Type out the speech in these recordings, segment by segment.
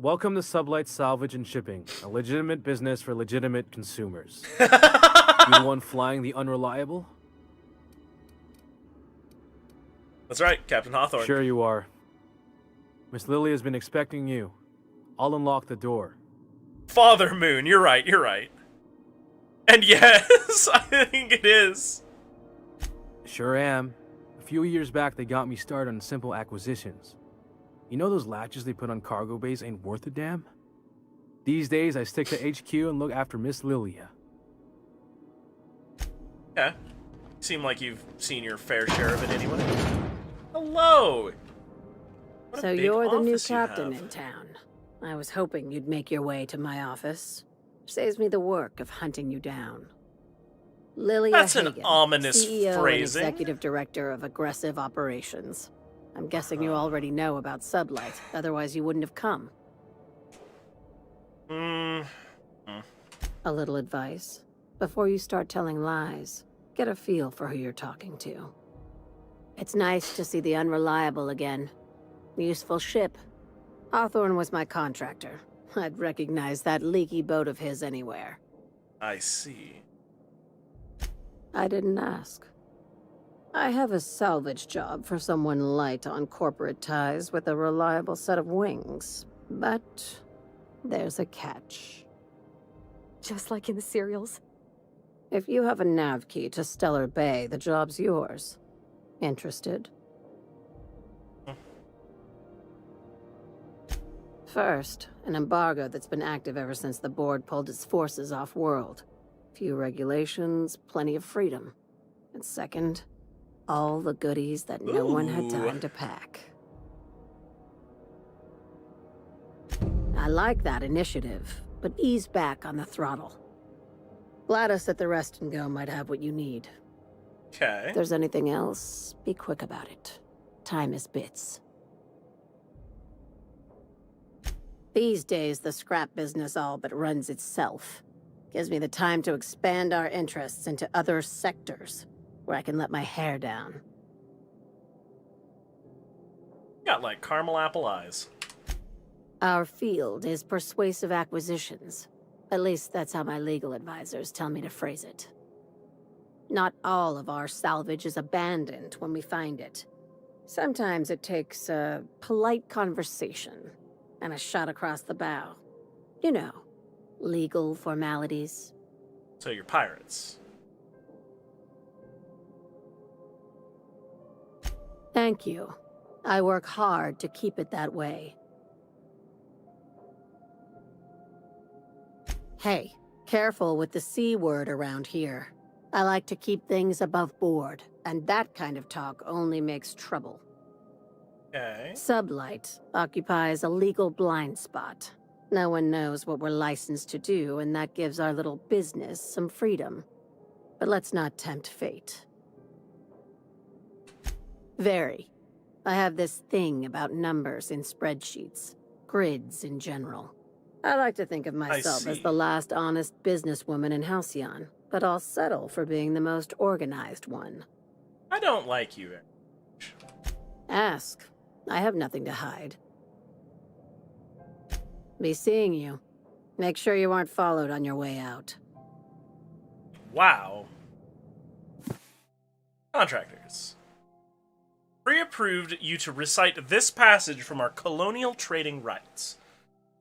Welcome to Sublight Salvage and Shipping, a legitimate business for legitimate consumers. You the one flying the Unreliable? That's right, Captain Hawthorne. Sure you are. Miss Lily has been expecting you. I'll unlock the door. Father Moon, you're right. And yes, I think it is. Sure am. A few years back, they got me started on simple acquisitions. You know those latches they put on cargo bays ain't worth a damn? These days, I stick to HQ and look after Miss Lilia. Yeah. Seem like you've seen your fair share of it anyway. Hello! What a So big you're the new office you captain have. in town. I was hoping you'd make your way to my office. Saves me the work of hunting you down. Lilia That's an Hagen, ominous CEO phrasing. and Executive Director of Aggressive Operations. I'm guessing you already know about Sublight, otherwise you wouldn't have come. A little advice. Before you start telling lies, get a feel for who you're talking to. It's nice to see the Unreliable again. Useful ship. Hawthorne was my contractor. I'd recognize that leaky boat of his anywhere. I see. I didn't ask. I have a salvage job for someone light on corporate ties with a reliable set of wings. But there's a catch. Just like in the serials? If you have a nav key to Stellar Bay, the job's yours. Interested? First, an embargo that's been active ever since the board pulled its forces off-world. Few regulations, plenty of freedom. And second, all the goodies that no one had Ooh. time to pack. I like that initiative, but ease back on the throttle. Gladys at the Rest and Go might have what you need. Okay. If there's anything else, be quick about it. Time is bits. These days, the scrap business all but runs itself. Gives me the time to expand our interests into other sectors, where I can let my hair down. Got like caramel apple eyes. Our field is persuasive acquisitions. At least that's how my legal advisors tell me to phrase it. Not all of our salvage is abandoned when we find it. Sometimes it takes a polite conversation and a shot across the bow. You know, legal formalities. So you're pirates. Thank you. I work hard to keep it that way. Hey, careful with the C word around here. I like to keep things above board, and that kind of talk only makes trouble. Okay. Sublight occupies a legal blind spot. No one knows what we're licensed to do, and that gives our little business some freedom. But let's not tempt fate. Very. I have this thing about numbers in spreadsheets, grids in general. I like to think of myself as see. the last honest businesswoman in Halcyon, but I'll settle for being the most organized one. I don't like you. Ask. I have nothing to hide. Be seeing you. Make sure you aren't followed on your way out. Wow. Contractors. Pre-approved you to recite this passage from our colonial trading rights.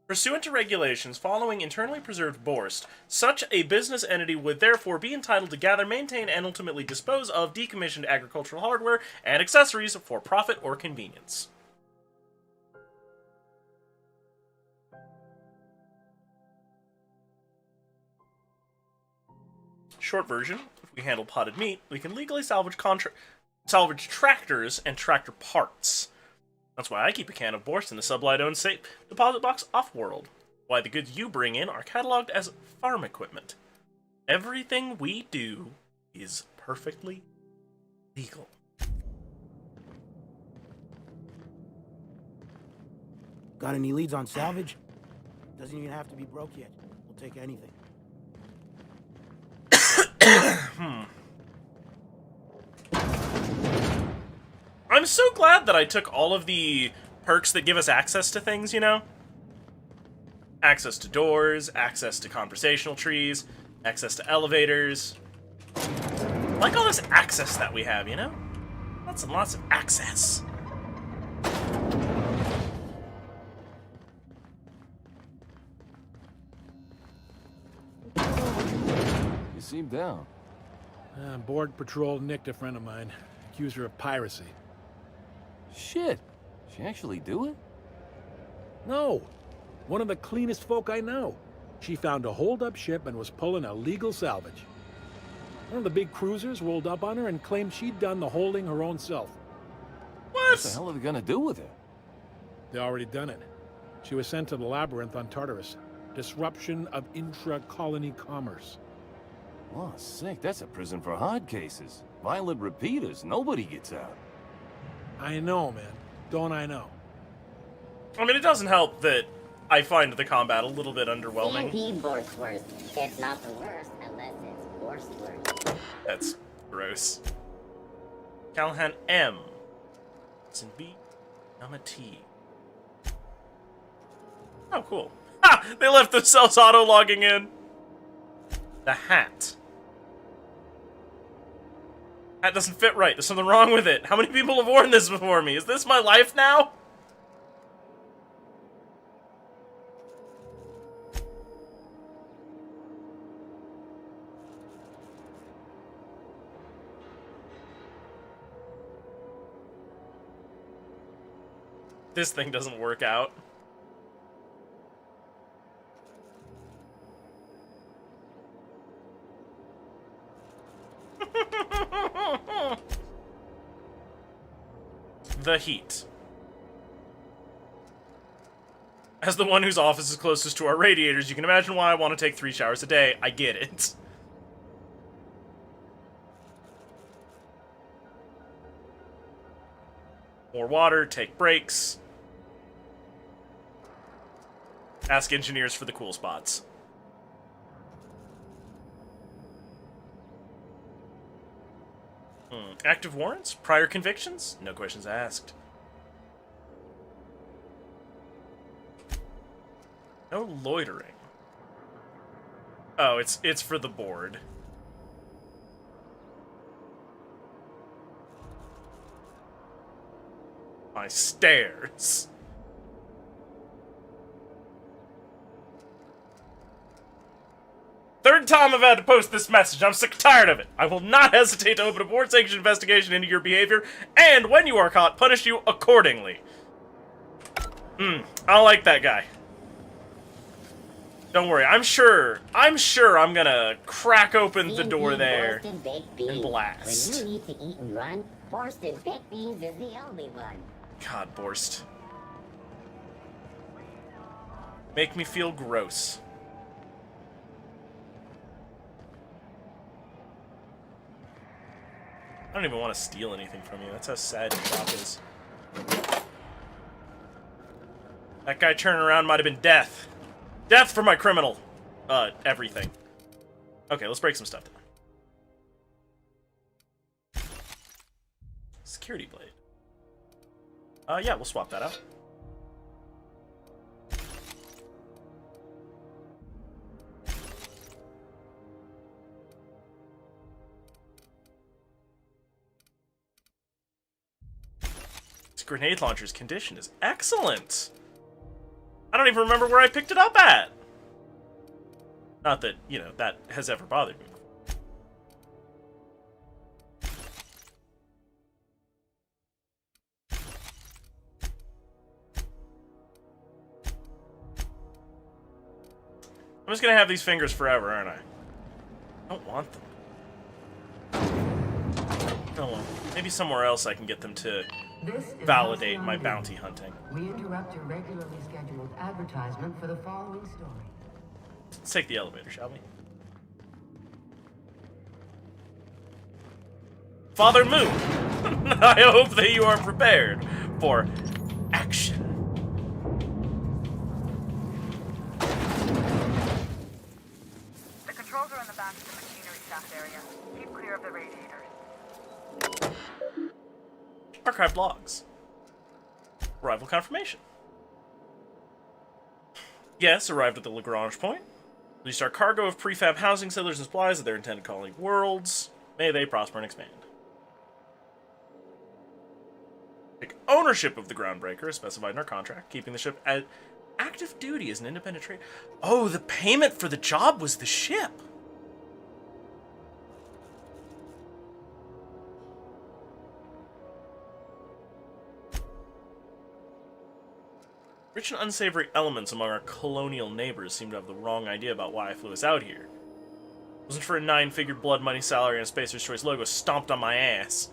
Pursuant to regulations following internally preserved Borst, such a business entity would therefore be entitled to gather, maintain, and ultimately dispose of decommissioned agricultural hardware and accessories for profit or convenience. Short version, if we handle potted meat, we can legally salvage tractors and tractor parts. That's why I keep a can of Borst in the Sublight-owned safe deposit box off-world. Why the goods you bring in are cataloged as farm equipment. Everything we do is perfectly legal. Got any leads on salvage? Doesn't even have to be broke yet. We'll take anything. I'm so glad that I took all of the perks that give us access to things, you know? Access to doors, access to conversational trees, access to elevators. I like all this access that we have, you know? Lots and lots of access. You seem down. Board patrol nicked a friend of mine, accused her of piracy. Shit. She actually do it? No, one of the cleanest folk I know. She found a hold-up ship and was pulling illegal salvage. One of the big cruisers rolled up on her and claimed she'd done the holding her own self. What the What? hell are they gonna do with her? They already done it. She was sent to the labyrinth on Tartarus. Disruption of intra-colony commerce. Oh, sick. That's a prison for hard cases. Violent repeaters. Nobody gets out. I know, man. Don't I know? I mean, it doesn't help that I find the combat a little bit underwhelming. CMP Borsworth. It's not the worst unless it's Borsworth. That's gross. Callahan M. It's in B. I'm a T. Oh, cool. Ha! They left themselves auto-logging in. The hat. Hat doesn't fit right. There's something wrong with it. How many people have worn this before me? Is this my life now? This thing doesn't work out. The heat. As the one whose office is closest to our radiators, you can imagine why I want to take 3 showers a day. I get it. More water, take breaks. Ask engineers for the cool spots. Active warrants? Prior convictions? No questions asked. No loitering. Oh, it's for the board. My stairs. Third time I've had to post this message. I'm sick and tired of it. I will not hesitate to open a board-sanctioned investigation into your behavior, and when you are caught, punish you accordingly. I don't like that guy. Don't worry. I'm sure I'm gonna crack open the door there and blast. When you need to eat and run, Borsted baked beans is the only one. God, Borst. Make me feel gross. I don't even want to steal anything from you. That's how sad your shop is. That guy turning around might have been death. Death for my criminal. Everything. Okay, let's break some stuff down. Security blade. Yeah, we'll swap that out. This grenade launcher's condition is excellent. I don't even remember where I picked it up at. Not that, you know, that has ever bothered me. I'm just gonna have these fingers forever, aren't I? I don't want them. Oh well, maybe somewhere else I can get them to validate my bounty hunting. We interrupt your regularly scheduled advertisement for the following story. Let's take the elevator, shall we? Father Moon! I hope that you are prepared for action. The controls are in the back of the machinery shaft area. Keep clear of the radiators. Archived logs. Arrival confirmation. Yes, arrived at the Lagrange point. Released our cargo of prefab housing, settlers, and supplies at their intended colony worlds. May they prosper and expand. Take ownership of the Groundbreaker, as specified in our contract, keeping the ship at active duty as an independent trade. Oh, the payment for the job was the ship. Rich and unsavory elements among our colonial neighbors seem to have the wrong idea about why I flew us out here. Wasn't for a 9-figure blood money salary and a Spacer's Choice logo stomped on my ass.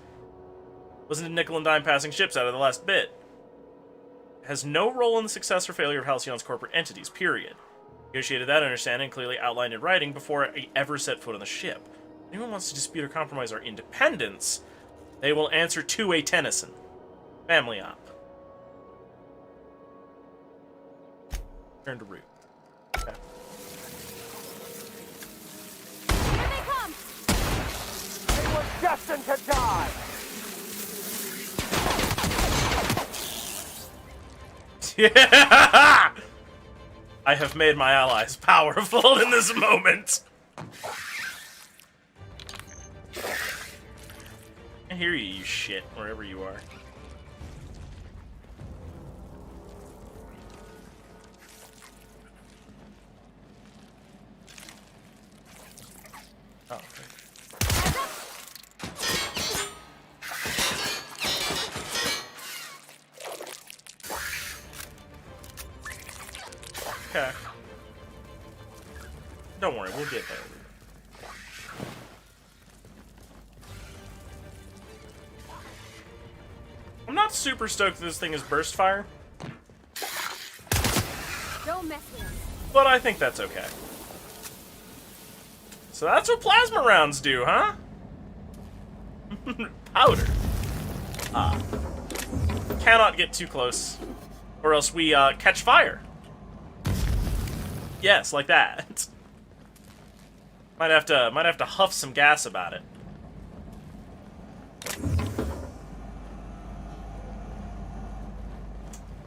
Wasn't a nickel and dime passing ships out of the last bit. Has no role in the success or failure of Halcyon's corporate entities, period. Negotiated that understanding, clearly outlined in writing before I ever set foot on the ship. If anyone wants to dispute or compromise our independence, they will answer to a Tennyson. Family op. Turn to root. Okay. Here they come! They were destined to die! Yeah! I have made my allies powerful in this moment. I hear you, you shit, wherever you are. Oh, okay. Okay. Don't worry, we'll get there. I'm not super stoked that this thing is burst fire, Don't mess with us. but I think that's okay. So that's what plasma rounds do, huh? Powder. Cannot get too close, or else we catch fire. Yes, like that. Might have to huff some gas about it.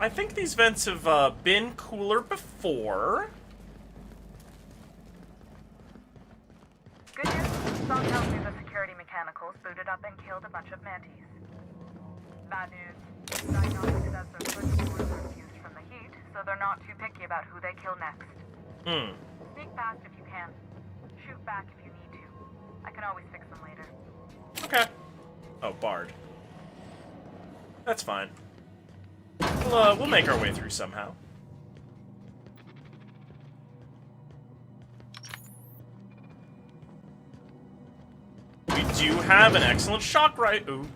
I think these vents have been cooler before. Good news. Some tells me the security mechanicals booted up and killed a bunch of mantis. Bad news. Diagnostic says their switchboards are fused from the heat, so they're not too picky about who they kill next. Sneak past if you can. Shoot back if you need to. I can always fix them later. Okay. Oh, Bard. That's fine. We'll make our way through somehow. We do have an excellent shock rifle. Ooh.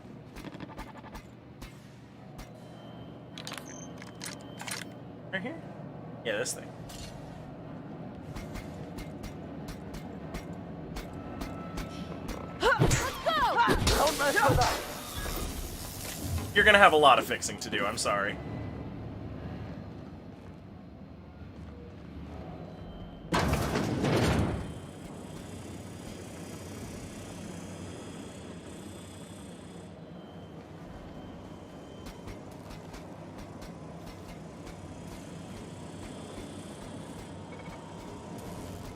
Right here? Yeah, this thing. Don't mess with us! You're gonna have a lot of fixing to do, I'm sorry.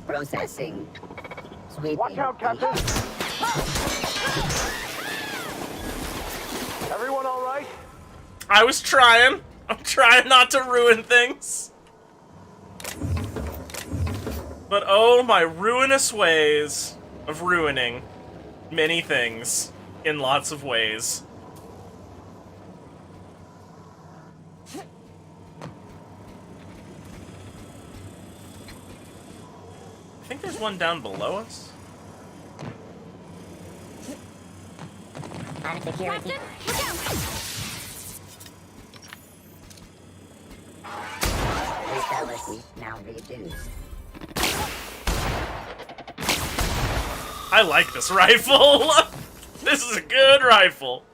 Processing. Sweeping. Watch out, Captain! Everyone all right? I was trying. I'm trying not to ruin things. But oh, my ruinous ways of ruining many things in lots of ways. I think there's one down below us. On security. Lethality now reduced. I like this rifle. This is a good rifle.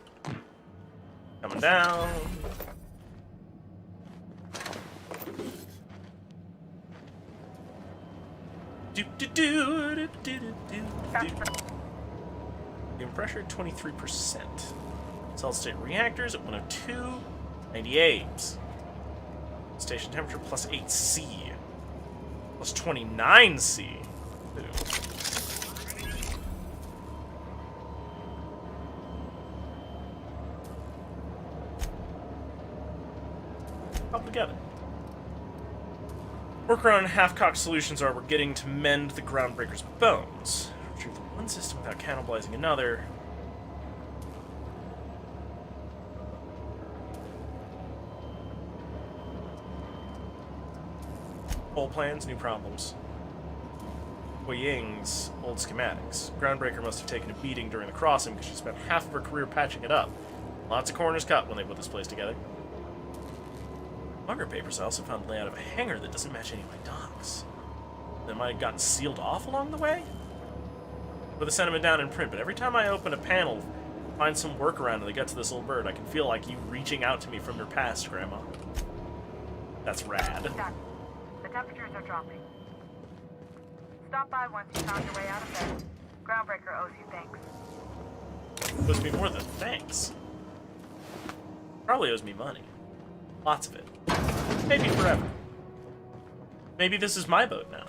Coming down. Do do do do do do do. Game pressure 23%. Solid state reactors at 102. 98. Station temperature plus 8C. Plus 29C. Ooh. All together. Workaround half-cocked solutions are we're getting to mend the Groundbreaker's bones. Retrieve one system without cannibalizing another. Old plans, new problems. Wei Ying's old schematics. Groundbreaker must have taken a beating during the crossing because she spent half of her career patching it up. Lots of corners cut when they put this place together. Bunker papers I also found the layout of a hangar that doesn't match any of my docks. That might have gotten sealed off along the way? Put the sentiment down in print, but every time I open a panel, find some workaround and they get to this little bird, I can feel like you reaching out to me from your past, Grandma. That's rad. Done. The temperatures are dropping. Stop by once you found your way out of bed. Groundbreaker owes you thanks. Owes me more than thanks. Probably owes me money. Lots of it. Maybe forever. Maybe this is my boat now.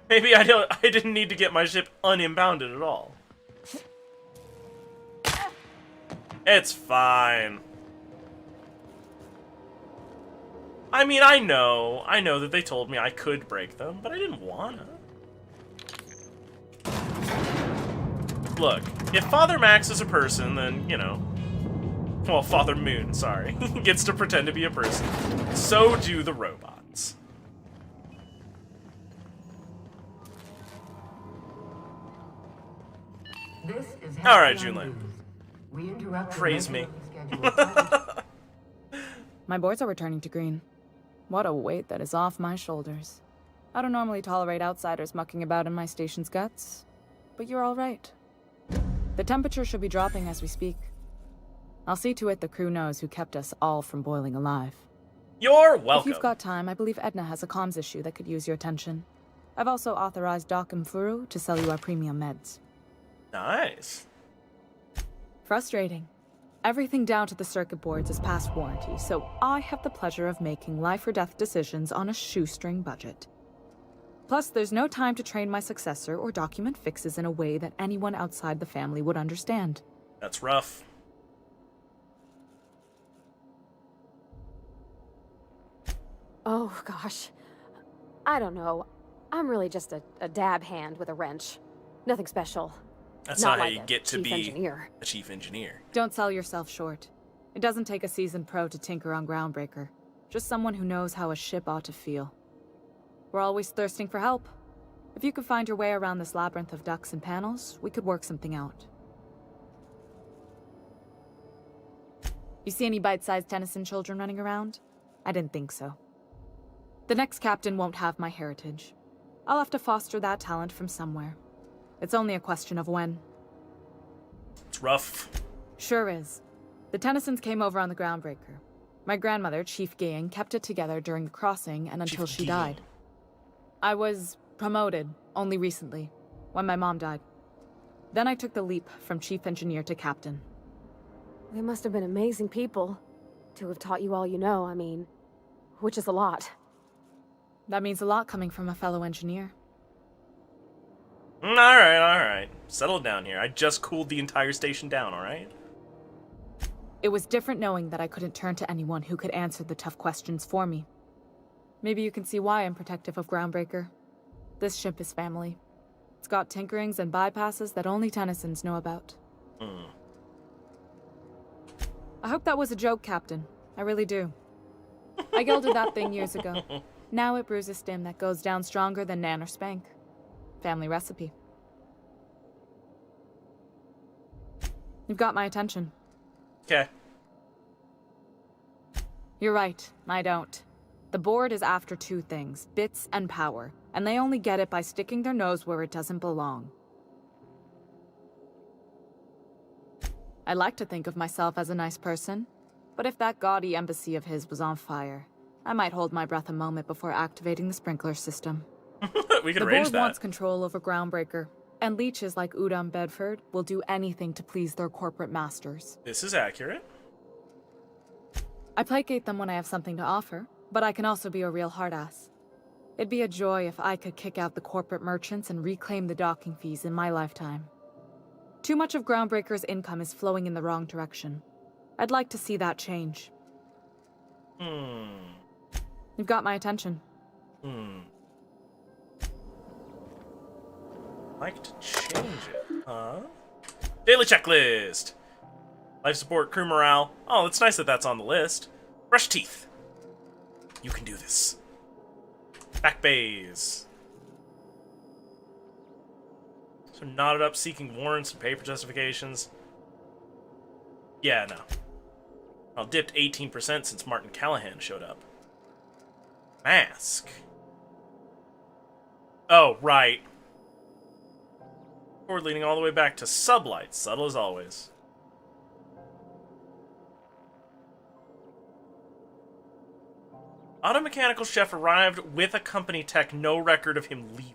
Maybe I didn't need to get my ship unimpounded at all. It's fine. I mean, I know that they told me I could break them, but I didn't wanna. Look, if Father Max is a person, then, you know, well, Father Moon, sorry, gets to pretend to be a person. So do the robots. This is All right, Halcyon Junlei. News. We interrupt the Praise me. regularly scheduled salvage- My boards are returning to green. What a weight that is off my shoulders. I don't normally tolerate outsiders mucking about in my station's guts, but you're all right. The temperature should be dropping as we speak. I'll see to it the crew knows who kept us all from boiling alive. You're welcome. If you've got time, I believe Edna has a comms issue that could use your attention. I've also authorized Doc and Furu to sell you our premium meds. Nice. Frustrating. Everything down to the circuit boards is past warranty, so I have the pleasure of making life or death decisions on a shoestring budget. Plus, there's no time to train my successor or document fixes in a way that anyone outside the family would understand. That's rough. Oh, gosh. I don't know. I'm really just a dab hand with a wrench. Nothing special. That's not how like you a get to chief be engineer. a chief engineer. Don't sell yourself short. It doesn't take a seasoned pro to tinker on Groundbreaker. Just someone who knows how a ship ought to feel. We're always thirsting for help. If you could find your way around this labyrinth of ducts and panels, we could work something out. You see any bite-sized Tennyson children running around? I didn't think so. The next captain won't have my heritage. I'll have to foster that talent from somewhere. It's only a question of when. It's rough. Sure is. The Tennysons came over on the Groundbreaker. My grandmother, Chief Gaying, kept it together during the crossing and until she died. I was promoted only recently, when my mom died. Then I took the leap from chief engineer to captain. They must have been amazing people to have taught you all you know, I mean, which is a lot. That means a lot coming from a fellow engineer. Alright. Settle down here. I just cooled the entire station down, alright? It was different knowing that I couldn't turn to anyone who could answer the tough questions for me. Maybe you can see why I'm protective of Groundbreaker. This ship is family. It's got tinkerings and bypasses that only Tennysons know about. I hope that was a joke, Captain. I really do. I gelded that thing years ago. Now it brews a stim that goes down stronger than Nan or Spank. Family recipe. You've got my attention. Okay. You're right, I don't. The board is after two things, bits and power, and they only get it by sticking their nose where it doesn't belong. I like to think of myself as a nice person, but if that gaudy embassy of his was on fire, I might hold my breath a moment before activating the sprinkler system. We can the arrange board that. wants control over Groundbreaker, and leeches like Udom Bedford will do anything to please their corporate masters. This is accurate. I placate them when I have something to offer, but I can also be a real hard ass. It'd be a joy if I could kick out the corporate merchants and reclaim the docking fees in my lifetime. Too much of Groundbreaker's income is flowing in the wrong direction. I'd like to see that change. You've got my attention. Like to change it, huh? Daily checklist. Life support, crew morale. Oh, it's nice that that's on the list. Brush teeth. You can do this. Back bays. So knotted up seeking warrants and paper justifications. Yeah, no. Well, dipped 18% since Martin Callahan showed up. Mask. Oh, right. Cord leading all the way back to Sublight. Subtle as always. Auto mechanical chef arrived with a company tech, no record of him leaving.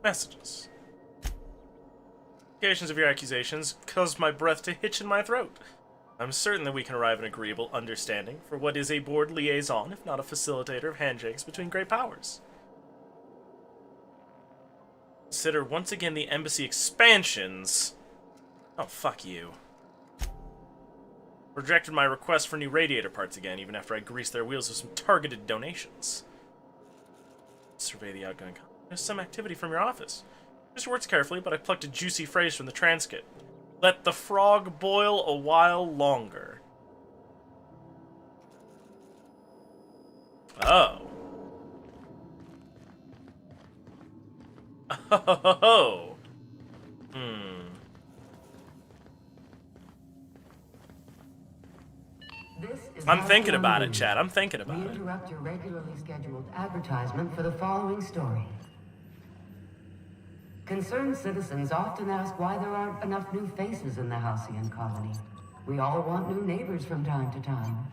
Messages. Implications of your accusations caused my breath to hitch in my throat. I'm certain that we can arrive at an agreeable understanding for what is a board liaison, if not a facilitator of handshakes between great powers. Consider once again the embassy expansions. Oh, fuck you. Rejected my request for new radiator parts again, even after I greased their wheels with some targeted donations. Survey the outgoing. There's some activity from your office. Just words carefully, but I plucked a juicy phrase from the transcript. Let the frog boil a while longer. Oh. Oh. I'm thinking about it, Chad. I'm thinking about it. We interrupt your regularly scheduled advertisement for the following story. Concerned citizens often ask why there aren't enough new faces in the Halcyon colony. We all want new neighbors from time to time.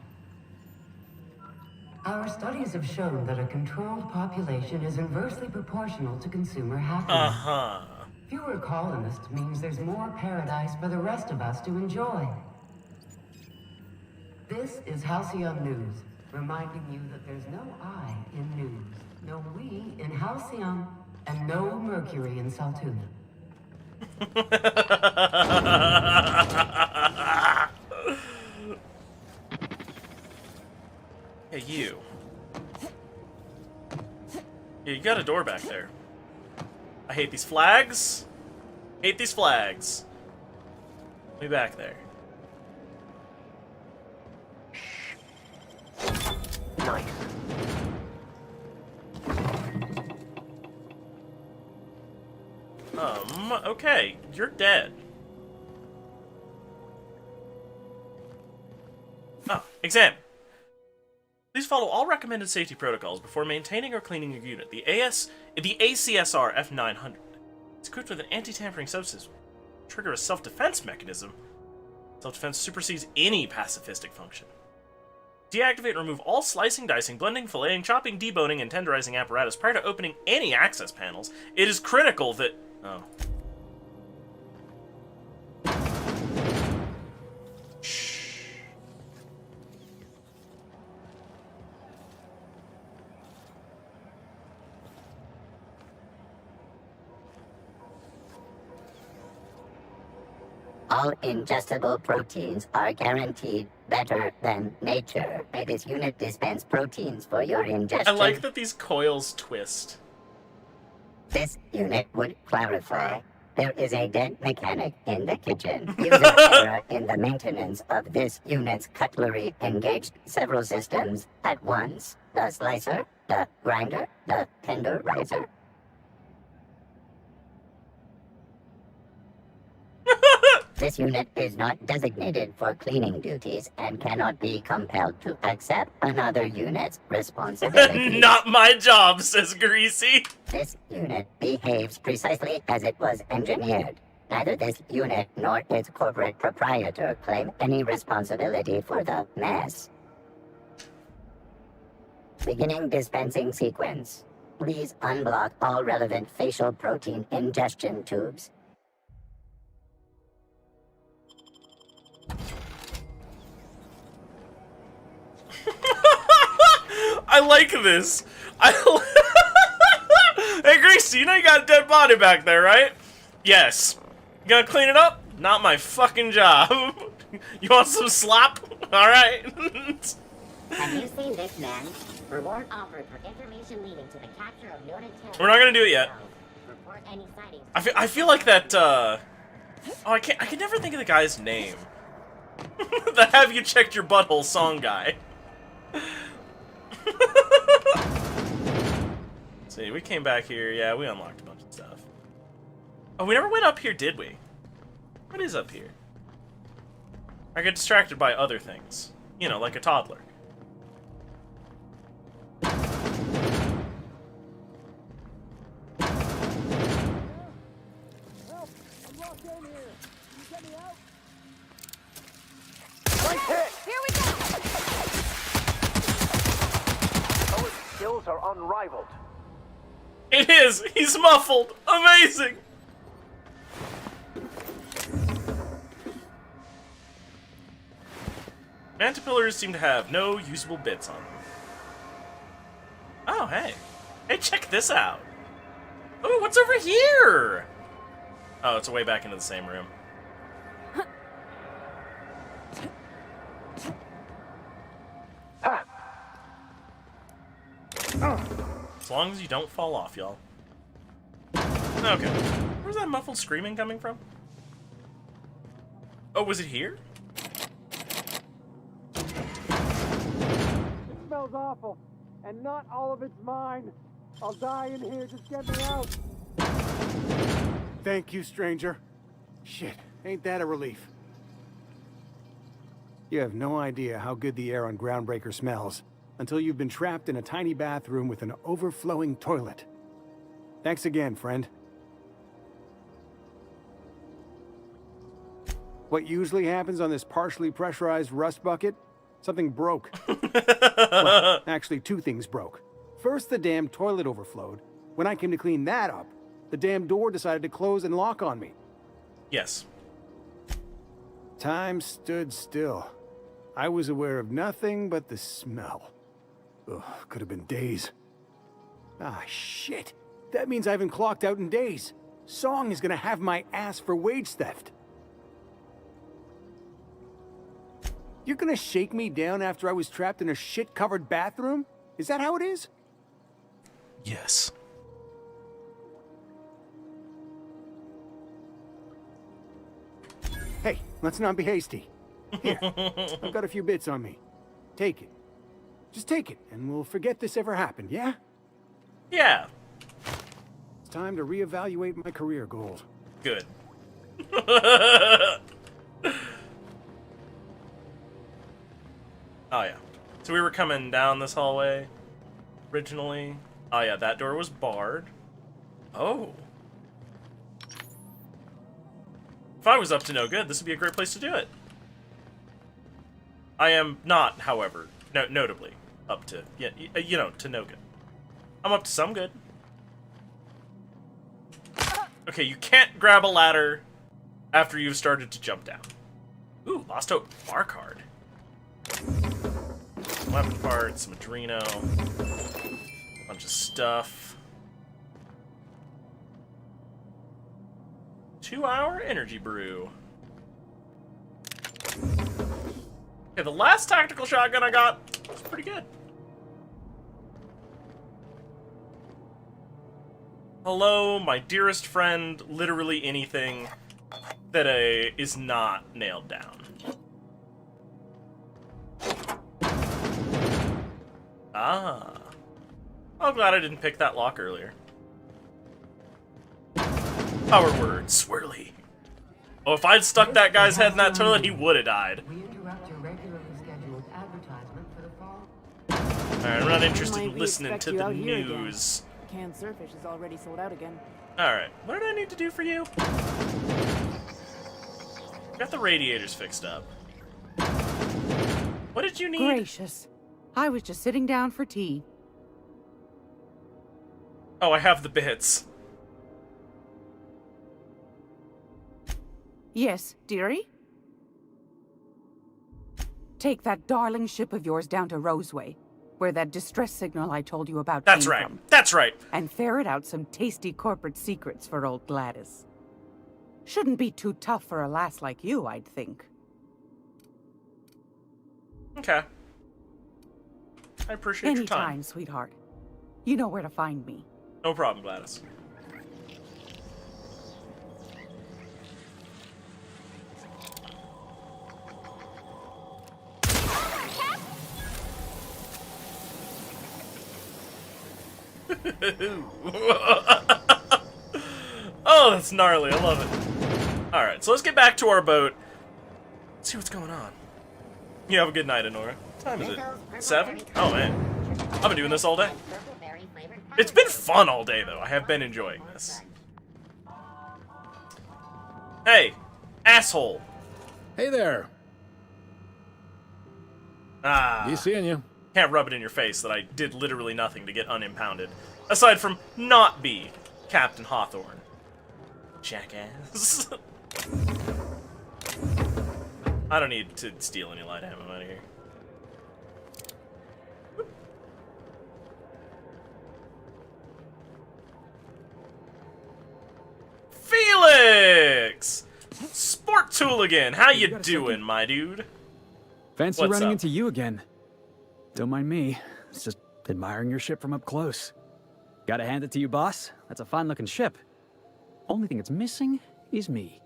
Our studies have shown that a controlled population is inversely proportional to consumer happiness. Fewer colonists means there's more paradise for the rest of us to enjoy. This is Halcyon News, reminding you that there's no I in news, no we in Halcyon, and no Mercury in Saltuna. Hey, you. Yeah, you got a door back there. I hate these flags. Hate these flags. Be back there. Nice. Okay, you're dead. Oh, exam. Please follow all recommended safety protocols before maintaining or cleaning your unit. The ACSR F900. It's equipped with an anti-tampering subsystem. Trigger a self-defense mechanism. Self-defense supersedes any pacifistic function. Deactivate and remove all slicing, dicing, blending, filleting, chopping, deboning, and tenderizing apparatus prior to opening any access panels. It is critical that... Oh. Shh. All ingestible proteins are guaranteed better than nature. May this unit dispense proteins for your ingestion. I like that these coils twist. This unit would clarify. There is a dead mechanic in the kitchen. User error in the maintenance of this unit's cutlery engaged several systems at once. The slicer, the grinder, the tenderizer. This unit is not designated for cleaning duties and cannot be compelled to accept another unit's responsibility. Not my job, says Greasy. This unit behaves precisely as it was engineered. Neither this unit nor its corporate proprietor claim any responsibility for the mess. Beginning dispensing sequence. Please unblock all relevant facial protein ingestion tubes. I like this. Hey, Gracie, you know you got a dead body back there, right? Yes. You gonna clean it up? Not my fucking job. You want some slop? Alright. Have you seen this man? Reward offered for information leading to the capture of noted terrorists. We're not gonna do it yet. Report any sightings. I feel like that, Oh, I can never think of the guy's name. The Have You Checked Your Butthole song guy. See, we came back here. Yeah, we unlocked a bunch of stuff. Oh, we never went up here, did we? What is up here? I get distracted by other things. You know, like a toddler. Nice hit! Here we go! Those skills are unrivaled. It is! He's muffled! Amazing! Mantipillars seem to have no usable bits on them. Oh, hey. Hey, check this out! Oh, what's over here? Oh, it's a way back into the same room. As long as you don't fall off, y'all. Okay. Where's that muffled screaming coming from? Oh, was it here? It smells awful, and not all of it's mine. I'll die in here, just get me out. Thank you, stranger. Shit, ain't that a relief? You have no idea how good the air on Groundbreaker smells until you've been trapped in a tiny bathroom with an overflowing toilet. Thanks again, friend. What usually happens on this partially pressurized rust bucket? Something broke. Well, actually, two things broke. First, the damn toilet overflowed. When I came to clean that up, the damn door decided to close and lock on me. Yes. Time stood still. I was aware of nothing but the smell. Ugh, could have been days. Ah, shit. That means I haven't clocked out in days. Song is gonna have my ass for wage theft. You're gonna shake me down after I was trapped in a shit-covered bathroom? Is that how it is? Yes. Hey, let's not be hasty. Here, I've got a few bits on me. Take it. Just take it, and we'll forget this ever happened, yeah? Yeah. It's time to reevaluate my career goals. Good. Oh, yeah. So we were coming down this hallway originally. Oh, yeah, that door was barred. Oh. If I was up to no good, this would be a great place to do it. I am not, however, notably up to, you know, to no good. I'm up to some good. Okay, you can't grab a ladder after you've started to jump down. Ooh, Lost Hope bar card. Weapon parts, some Adreno, bunch of stuff. 2-hour energy brew. Okay, the last tactical shotgun I got was pretty good. Hello, my dearest friend, literally anything that is not nailed down. Ah. I'm glad I didn't pick that lock earlier. Power word, swirly. Oh, if I'd stuck that guy's head in that toilet, he would have died. We interrupt your regularly scheduled advertisement for the fall. Alright, I'm not interested in listening to the news. Canned surfish is already sold out again. Alright, what did I need to do for you? Got the radiators fixed up. What did you need? Gracious. I was just sitting down for tea. Oh, I have the bits. Yes, dearie? Take that darling ship of yours down to Roseway. where that distress signal I told you about That's came right. from. That's right. And ferret out some tasty corporate secrets for old Gladys. Shouldn't be too tough for a lass like you, I'd think. Okay. I appreciate your time. Anytime, sweetheart. You know where to find me. No problem, Gladys. Oh, that's gnarly. I love it. Alright, so let's get back to our boat. Let's see what's going on. You have a good night, Enora. What time is it? 7? Oh, man. I've been doing this all day. It's been fun all day, though. I have been enjoying this. Hey, asshole. Hey there. Ah. Be seeing you. Can't rub it in your face that I did literally nothing to get unimpounded. Aside from not be Captain Hawthorne. Jackass. I don't need to steal any light ammo out of here. Felix! Sport Tooligan, how you doing, my dude? Fancy What's running up? into you again. Don't mind me. It's just admiring your ship from up close. Gotta hand it to you, boss. That's a fine-looking ship. Only thing it's missing is me.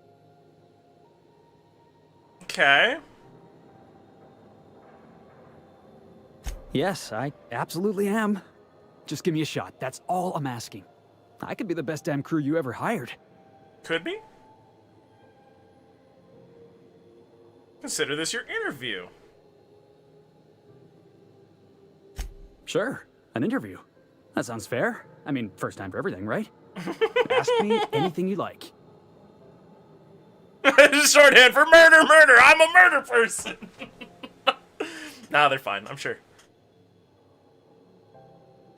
Okay. Yes, I absolutely am. Just give me a shot. That's all I'm asking. I could be the best damn crew you ever hired. Could be. Consider this your interview. Sure, an interview. That sounds fair. I mean, first time for everything, right? Ask me anything you like. Shorthand for murder, murder. I'm a murder person. Nah, they're fine, I'm sure.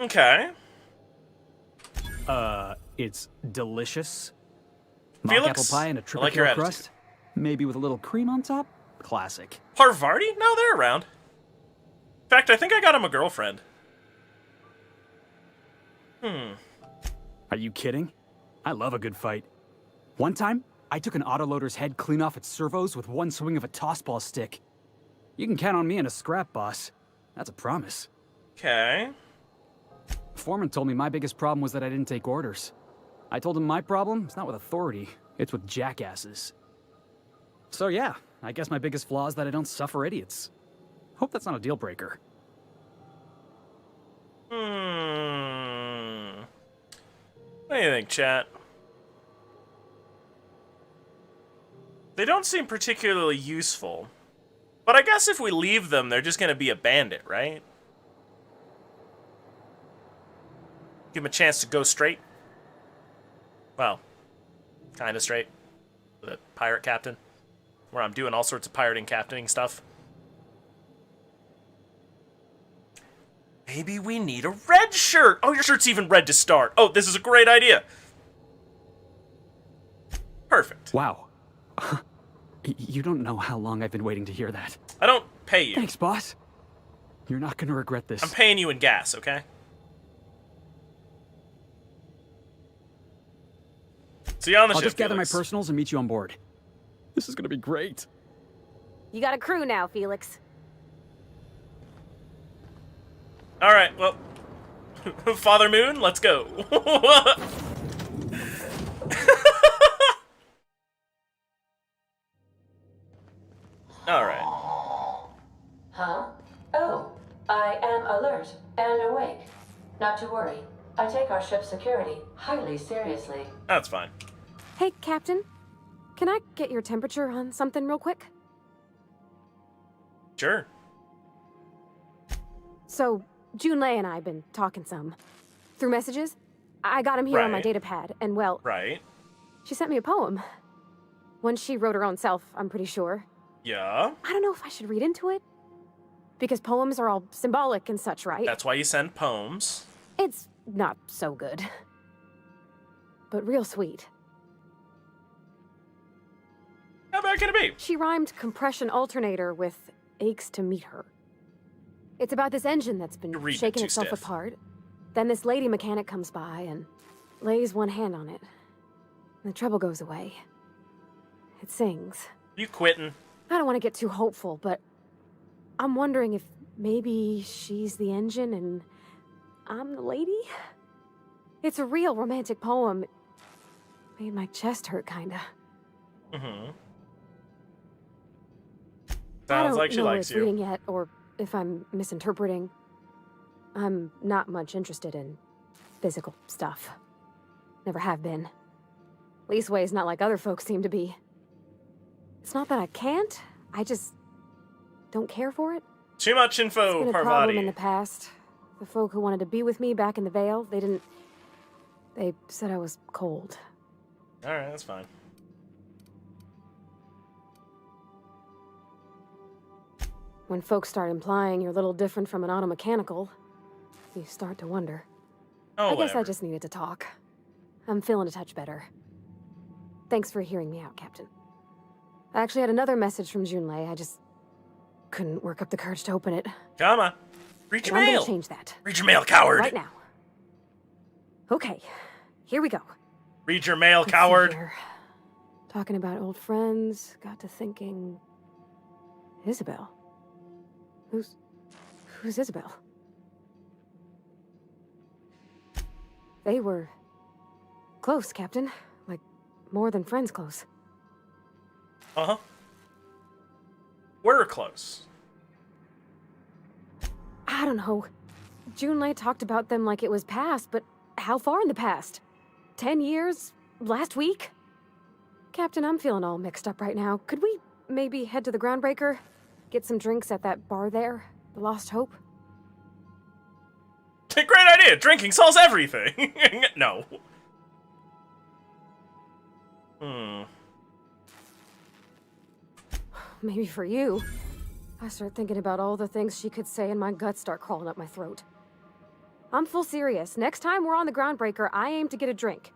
Okay. It's delicious. Mock Felix, apple pie and a I triple like your kale attitude. crust. Maybe with a little cream on top. Classic. Harvardi? No, they're around. In fact, I think I got him a girlfriend. Are you kidding? I love a good fight. One time, I took an autoloader's head clean off its servos with one swing of a tossball stick. You can count on me in a scrap, boss. That's a promise. Okay. Foreman told me my biggest problem was that I didn't take orders. I told him my problem is not with authority, it's with jackasses. So yeah, I guess my biggest flaw is that I don't suffer idiots. Hope that's not a deal breaker. What do you think, chat? They don't seem particularly useful. But I guess if we leave them, they're just gonna be a bandit, right? Give them a chance to go straight. Well, kinda straight. With a pirate captain. Where I'm doing all sorts of pirating captaining stuff. Maybe we need a red shirt! Oh, your shirt's even red to start. Oh, this is a great idea. Perfect. Wow. You don't know how long I've been waiting to hear that. I don't pay you. Thanks, boss. You're not gonna regret this. I'm paying you in gas, okay? See you on the I'll ship, just gather my Felix. personals and meet you on board. This is gonna be great. You got a crew now, Felix. Alright, well... Father Moon, let's go. Alright. Huh? Oh, I am alert and awake. Not to worry. I take our ship's security highly seriously. That's fine. Hey, Captain. Can I get your temperature on something real quick? Sure. So, Junlei and I have been talking some. Through messages. I got him here on my Right. data pad, and well... Right. She sent me a poem. One she wrote her own self, I'm pretty sure. Yeah. I don't know if I should read into it. Because poems are all symbolic and such, right? That's why you send poems. It's not so good. But real sweet. How bad can it be? She rhymed compression alternator with aches to meet her. It's about this engine that's been You're reading it shaking too itself stiff. apart. Then this lady mechanic comes by and lays one hand on it. And the trouble goes away. It sings. You quitting? I don't want to get too hopeful, but I'm wondering if maybe she's the engine and I'm the lady? It's a real romantic poem. It made my chest hurt, kinda. Mm-hmm. I Sounds don't like she know what likes it's you. reading yet, or if I'm misinterpreting. I'm not much interested in physical stuff. Never have been. Leastways, not like other folks seem to be. It's not that I can't, I just don't care for it. Too much info, It's been a problem in the Parvati. past. The folk who wanted to be with me back in the Vale, they said I was cold. Alright, that's fine. When folks start implying you're a little different from an automechanical, you start to wonder. Oh, I guess whatever. I just needed to talk. I'm feeling a touch better. Thanks for hearing me out, Captain. I actually had another message from Junlei. I just couldn't work up the courage to open it. Come on. Read your And I'm mail. gonna change that. Read your mail, coward. Right now. Okay, here we go. Read your mail, Let's see coward. here. Talking about old friends, got to thinking... Isabel? Who's Isabel? They were... close, Captain. Like, more than friends close. Uh-huh. We're close. I don't know. Junlei talked about them like it was past, but how far in the past? 10 years? Last week? Captain, I'm feeling all mixed up right now. Could we maybe head to the Groundbreaker? Get some drinks at that bar there? The Lost Hope? Great idea! Drinking solves everything! No. Maybe for you. I start thinking about all the things she could say and my guts start crawling up my throat. I'm full serious. Next time we're on the Groundbreaker, I aim to get a drink.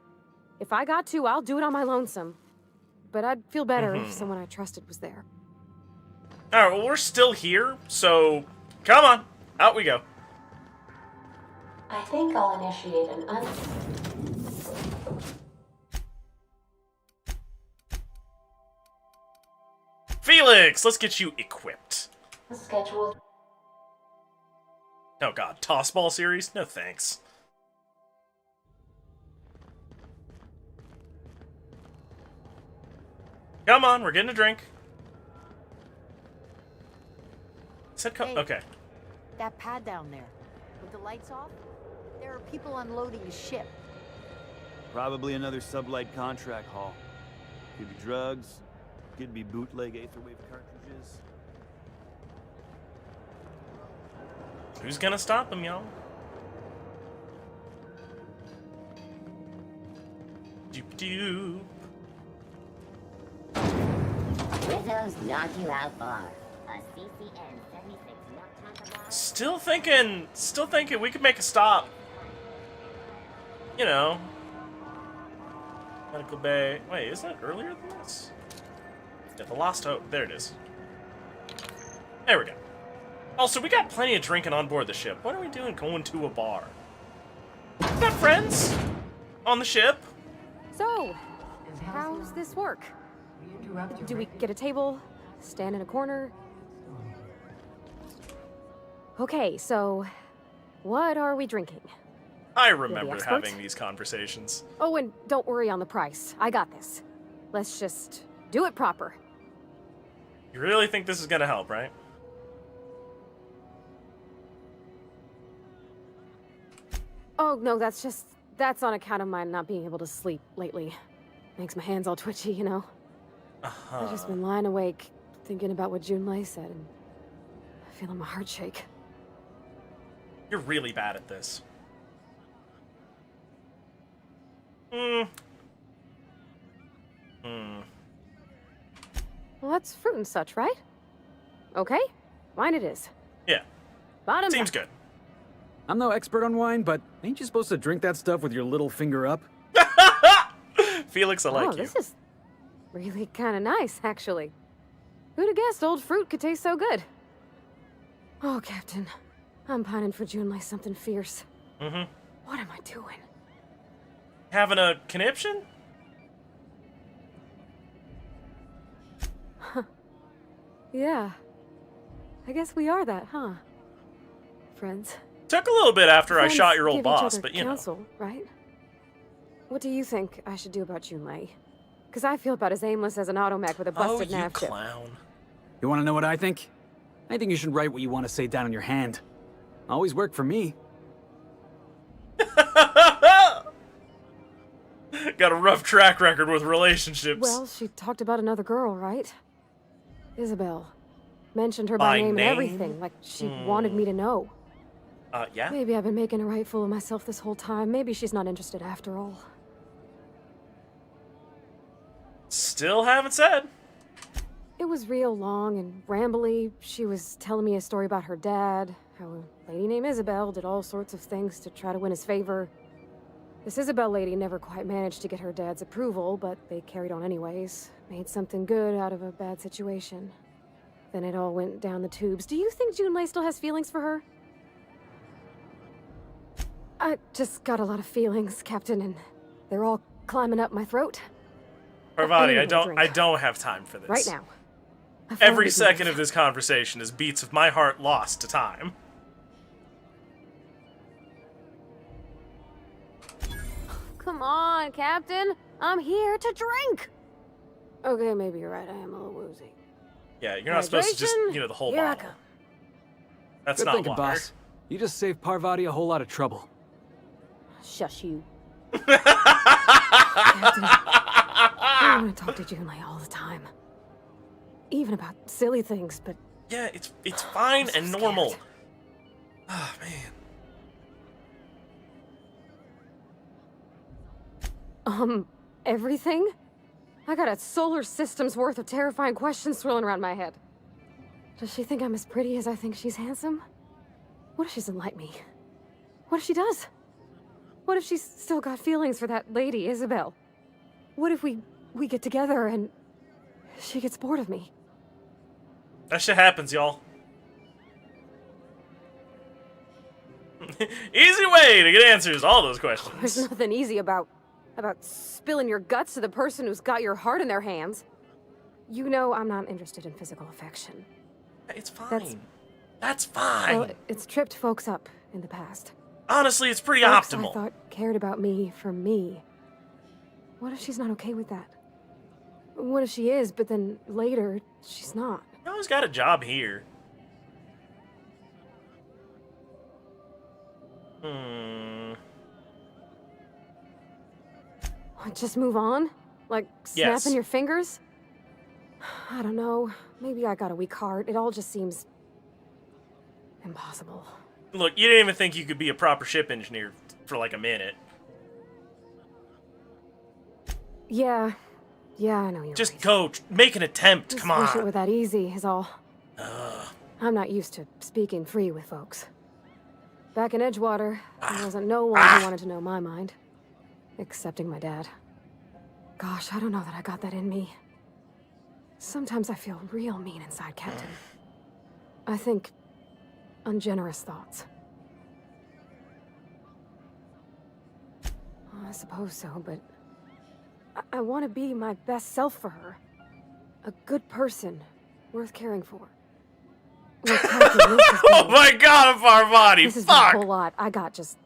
If I got to, I'll do it on my lonesome. But I'd feel better if someone I trusted was there. Alright, well, we're still here, so come on. Out we go. I think I'll initiate an Felix, let's get you equipped. unscheduled. Oh god, tossball series? No thanks. Come on, we're getting a drink. Said Hey. okay. That pad down there, with the lights off, there are people unloading a ship. Probably another sublight contract haul. Could be drugs, could be bootleg Aetherwave cartridges. Who's gonna stop him, y'all? Doop doop. Rizzo's knock you out bar. A CCN 76 knock Still thinking we could make a stop. You know. Medical Bay. Wait, isn't it earlier than this? Yeah, the Lost Hope. There it is. There we go. Also, we got plenty of drinking on board the ship. What are we doing going to a bar? We got friends on the ship. So, how's this work? Do we get a table? Stand in a corner? Okay, so what are we drinking? I You're the remember expert? having these conversations. Oh, and don't worry on the price. I got this. Let's just do it proper. You really think this is gonna help, right? Oh, no, that's on account of my not being able to sleep lately. Makes my hands all twitchy, you know? I've just been lying awake, thinking about what Junlei said, and feeling my heart shake. You're really bad at this. Well, that's fruit and such, right? Okay, wine it is. Yeah. Bottom Seems good. I'm no expert on wine, but ain't you supposed to drink that stuff with your little finger up? Felix, I like oh, you. this is really kind of nice, actually. Who'd have guessed old fruit could taste so good? Oh, Captain, I'm pining for Junlei something fierce. Mm-hmm. What am I doing? Having a conniption? Yeah. I guess we are that, huh? Friends. Took a little bit after I Friends shot your old give each boss, other but you know. counsel, right? What do you think I should do about Junlei? Because I feel about as aimless as an automech with a busted Oh, you nav chip. clown. You want to know what I think? I think you should write what you want to say down on your hand. Always worked for me. Got a rough track record with relationships. Well, she talked about another girl, right? Isabel. Mentioned her by name and everything, like she wanted me to know. Yeah? Maybe I've been making a right fool of myself this whole time. Maybe she's not interested after all. Still haven't said. It was real long and rambly. She was telling me a story about her dad, how a lady named Isabel did all sorts of things to try to win his favor. This Isabel lady never quite managed to get her dad's approval, but they carried on anyways. Made something good out of a bad situation. Then it all went down the tubes. Do you think Junlei still has feelings for her? I just got a lot of feelings, Captain, and they're all climbing up my throat. Parvati, I don't have time for this. Right now. Every second of this conversation is beats of my heart lost to time. Come on, Captain. I'm here to drink. Okay, maybe you're right. I am a little woozy. Yeah, you're not supposed to just, the whole Here I bottle. come. That's Good not thinking, water. boss. You just saved Parvati a whole lot of trouble. Shush you. Captain, I want to talk to Junlei all the time. Even about silly things, but... Yeah, it's fine and normal. Oh, man. Everything? I got a solar system's worth of terrifying questions swirling around my head. Does she think I'm as pretty as I think she's handsome? What if she doesn't like me? What if she does? What if she's still got feelings for that lady, Isabel? What if we get together and she gets bored of me? That shit happens, y'all. Easy way to get answers to all those questions. There's nothing easy about spilling your guts to the person who's got your heart in their hands. You know I'm not interested in physical affection. It's fine. That's fine. Well, it's tripped folks up in the past. Honestly, it's pretty Folks optimal. I thought cared about me for me. What if she's not okay with that? What if she is, but then later, she's not? You always got a job here. Just move on? Like snapping your fingers? I don't know. Maybe I got a weak heart. It all just seems impossible. Look, you didn't even think you could be a proper ship engineer for like a minute. Yeah, I know you're Just right. go, make an attempt. Just Come wish it on. were that easy, is all. I'm not used to speaking free with folks. Back in Edgewater, there wasn't no one who wanted to know my mind. Excepting my dad. Gosh, I don't know that I got that in me. Sometimes I feel real mean inside, Captain. I think ungenerous thoughts. I suppose so, but I want to be my best self for her. A good person, worth caring for. Well, Captain, this has Oh been- my god, Parvati, This is a fuck! whole lot. I got just...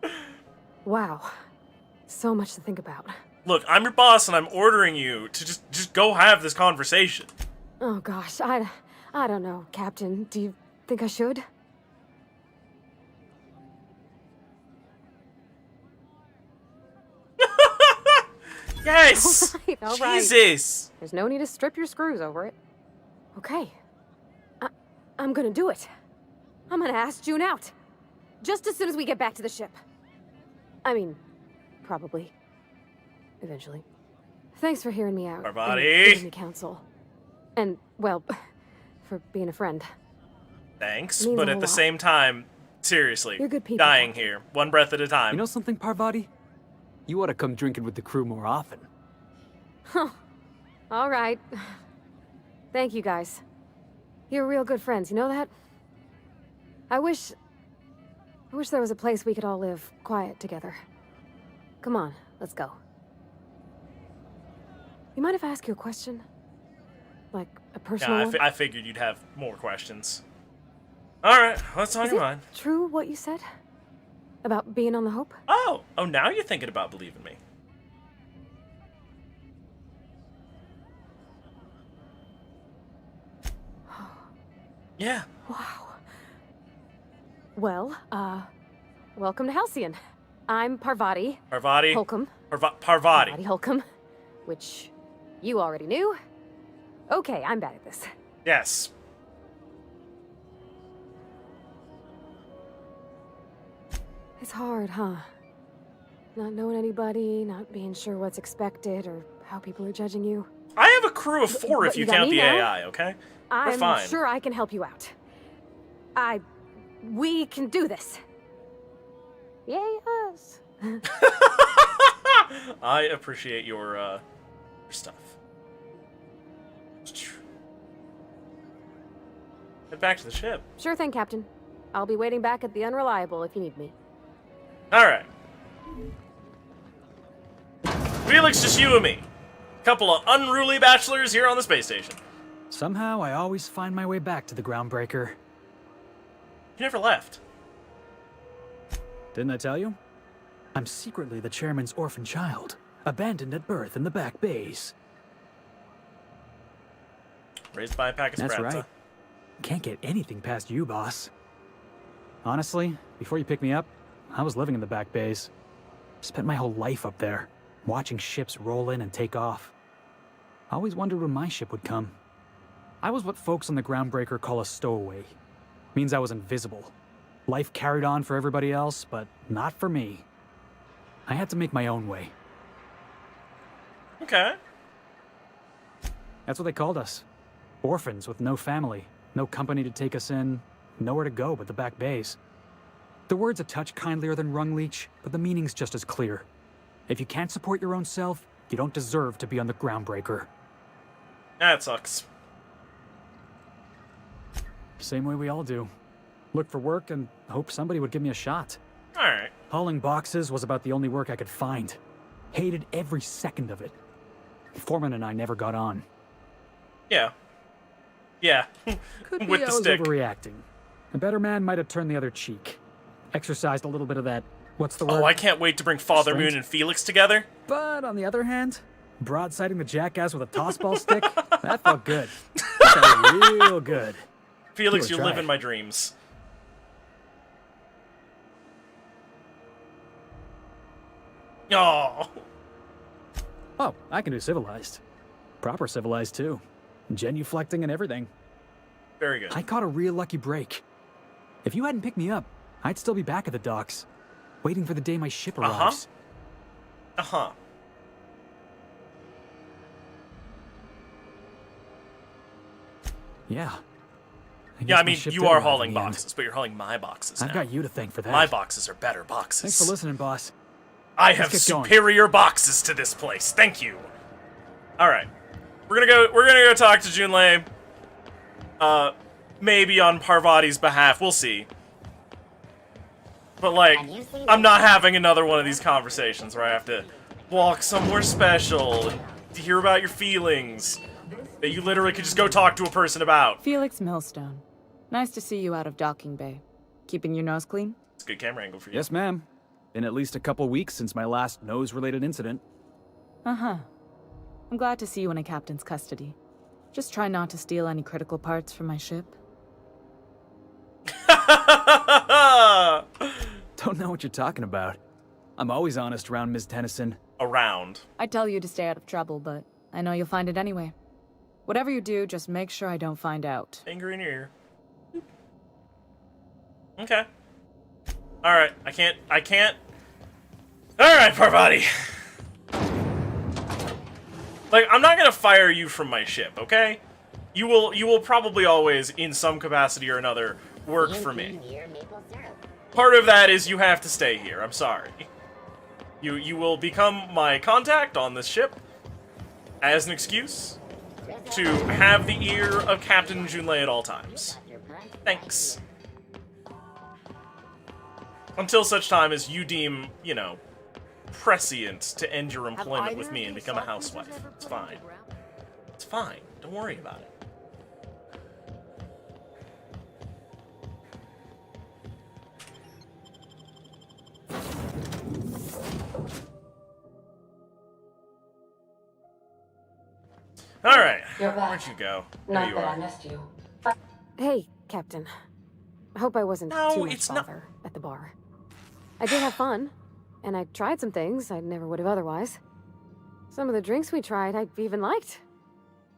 Wow. So much to think about. Look, I'm your boss and I'm ordering you to just go have this conversation. Oh gosh, I don't know, Captain. Do you think I should? Yes! All right. Jesus! There's no need to strip your screws over it. Okay. I'm gonna do it. I'm gonna ask June out. Just as soon as we get back to the ship. I mean, probably. Eventually. Thanks for hearing me out. Parvati. And giving me counsel. And, well, for being a friend. Thanks, Means but a at whole the lot. same time, seriously, You're good people, dying here, one breath at a time. You know something, Parvati? You ought to come drinking with the crew more often. Huh. All right. Thank you, guys. You're real good friends, you know that? I wish I wish there was a place we could all live quiet together. Come on, let's go. You mind if I ask you a question? Like, a personal Yeah, one? I figured you'd have more questions. Alright, what's on Is your it mind? true what you said? About being on the Hope? Oh, now you're thinking about believing me. Yeah. Wow. Well, welcome to Halcyon. I'm Parvati. Parvati? Holcomb. Parvati. Parvati Holcomb. Which you already knew. Okay, I'm bad at this. Yes. It's hard, huh? Not knowing anybody, not being sure what's expected or how people are judging you. I have a crew of 4 if you got count me the now? AI, okay? We're I'm fine. sure I can help you out. We can do this. Yay, us. I appreciate your stuff. Head back to the ship. Sure thing, Captain. I'll be waiting back at the Unreliable if you need me. Alright. Felix, just you and me. Couple of unruly bachelors here on the space station. Somehow, I always find my way back to the Groundbreaker. You never left. Didn't I tell you? I'm secretly the chairman's orphan child, abandoned at birth in the back bays. Raised by a pack of That's sprats, right. huh? Can't get anything past you, boss. Honestly, before you picked me up, I was living in the back bays. Spent my whole life up there, watching ships roll in and take off. I always wondered when my ship would come. I was what folks on the Groundbreaker call a stowaway. Means I was invisible. Life carried on for everybody else, but not for me. I had to make my own way. Okay. That's what they called us. Orphans with no family, no company to take us in, nowhere to go but the back bays. The word's a touch kindlier than Rungleech, but the meaning's just as clear. If you can't support your own self, you don't deserve to be on the Groundbreaker. That sucks. Same way we all do. Look for work and hope somebody would give me a shot. Alright. Hauling boxes was about the only work I could find. Hated every second of it. Foreman and I never got on. Yeah. Yeah. Could With be the I was stick. overreacting. A better man might have turned the other cheek. Exercised a little bit of that, what's the word? Oh, I can't wait to bring Father Restraint? Moon and Felix together. But on the other hand, broadsiding the jackass with a tossball stick, that felt good. That felt real good. Felix, You you were live trying. in my dreams. Oh. Oh, I can do civilized. Proper civilized, too. Genuflecting and everything. Very good. I caught a real lucky break. If you hadn't picked me up, I'd still be back at the docks, waiting for the day my ship arrives. Uh-huh. Yeah. Yeah, guess I my mean, ship you did are arrive in hauling the end. boxes, but you're hauling my boxes I've now. got you to thank for that. My boxes are better boxes. Thanks for listening, boss. I Let's have get going. superior boxes to this place. Thank you. All right, we're gonna go talk to Junlei. Maybe on Parvati's behalf. We'll see. But like, I'm not having another one of these conversations where I have to walk somewhere special and to hear about your feelings that you literally could just go talk to a person about. Felix Millstone. Nice to see you out of docking bay. Keeping your nose clean? It's a good camera angle for you. Yes, ma'am. Been at least a couple weeks since my last nose-related incident. Uh-huh. I'm glad to see you in a captain's custody. Just try not to steal any critical parts from my ship. Don't know what you're talking about. I'm always honest around Ms. Tennyson. Around. I tell you to stay out of trouble, but I know you'll find it anyway. Whatever you do, just make sure I don't find out. Finger in your ear. Okay. Alright, I can't. Alright, Parvati. Like, I'm not gonna fire you from my ship, okay? You will probably always, in some capacity or another, work for me. Part of that is you have to stay here, I'm sorry. You will become my contact on this ship as an excuse to have the ear of Captain Junlei at all times. Thanks. Until such time as you deem, you know, prescient to end your employment with me and become a housewife. It's fine. It's fine. Don't worry about it. Alright. You're back. Where'd you go? There Not you that are. I missed you. Hey, Captain. I hope I wasn't No, too much it's not- bother at the bar. I did have fun, and I tried some things I never would have otherwise. Some of the drinks we tried I even liked.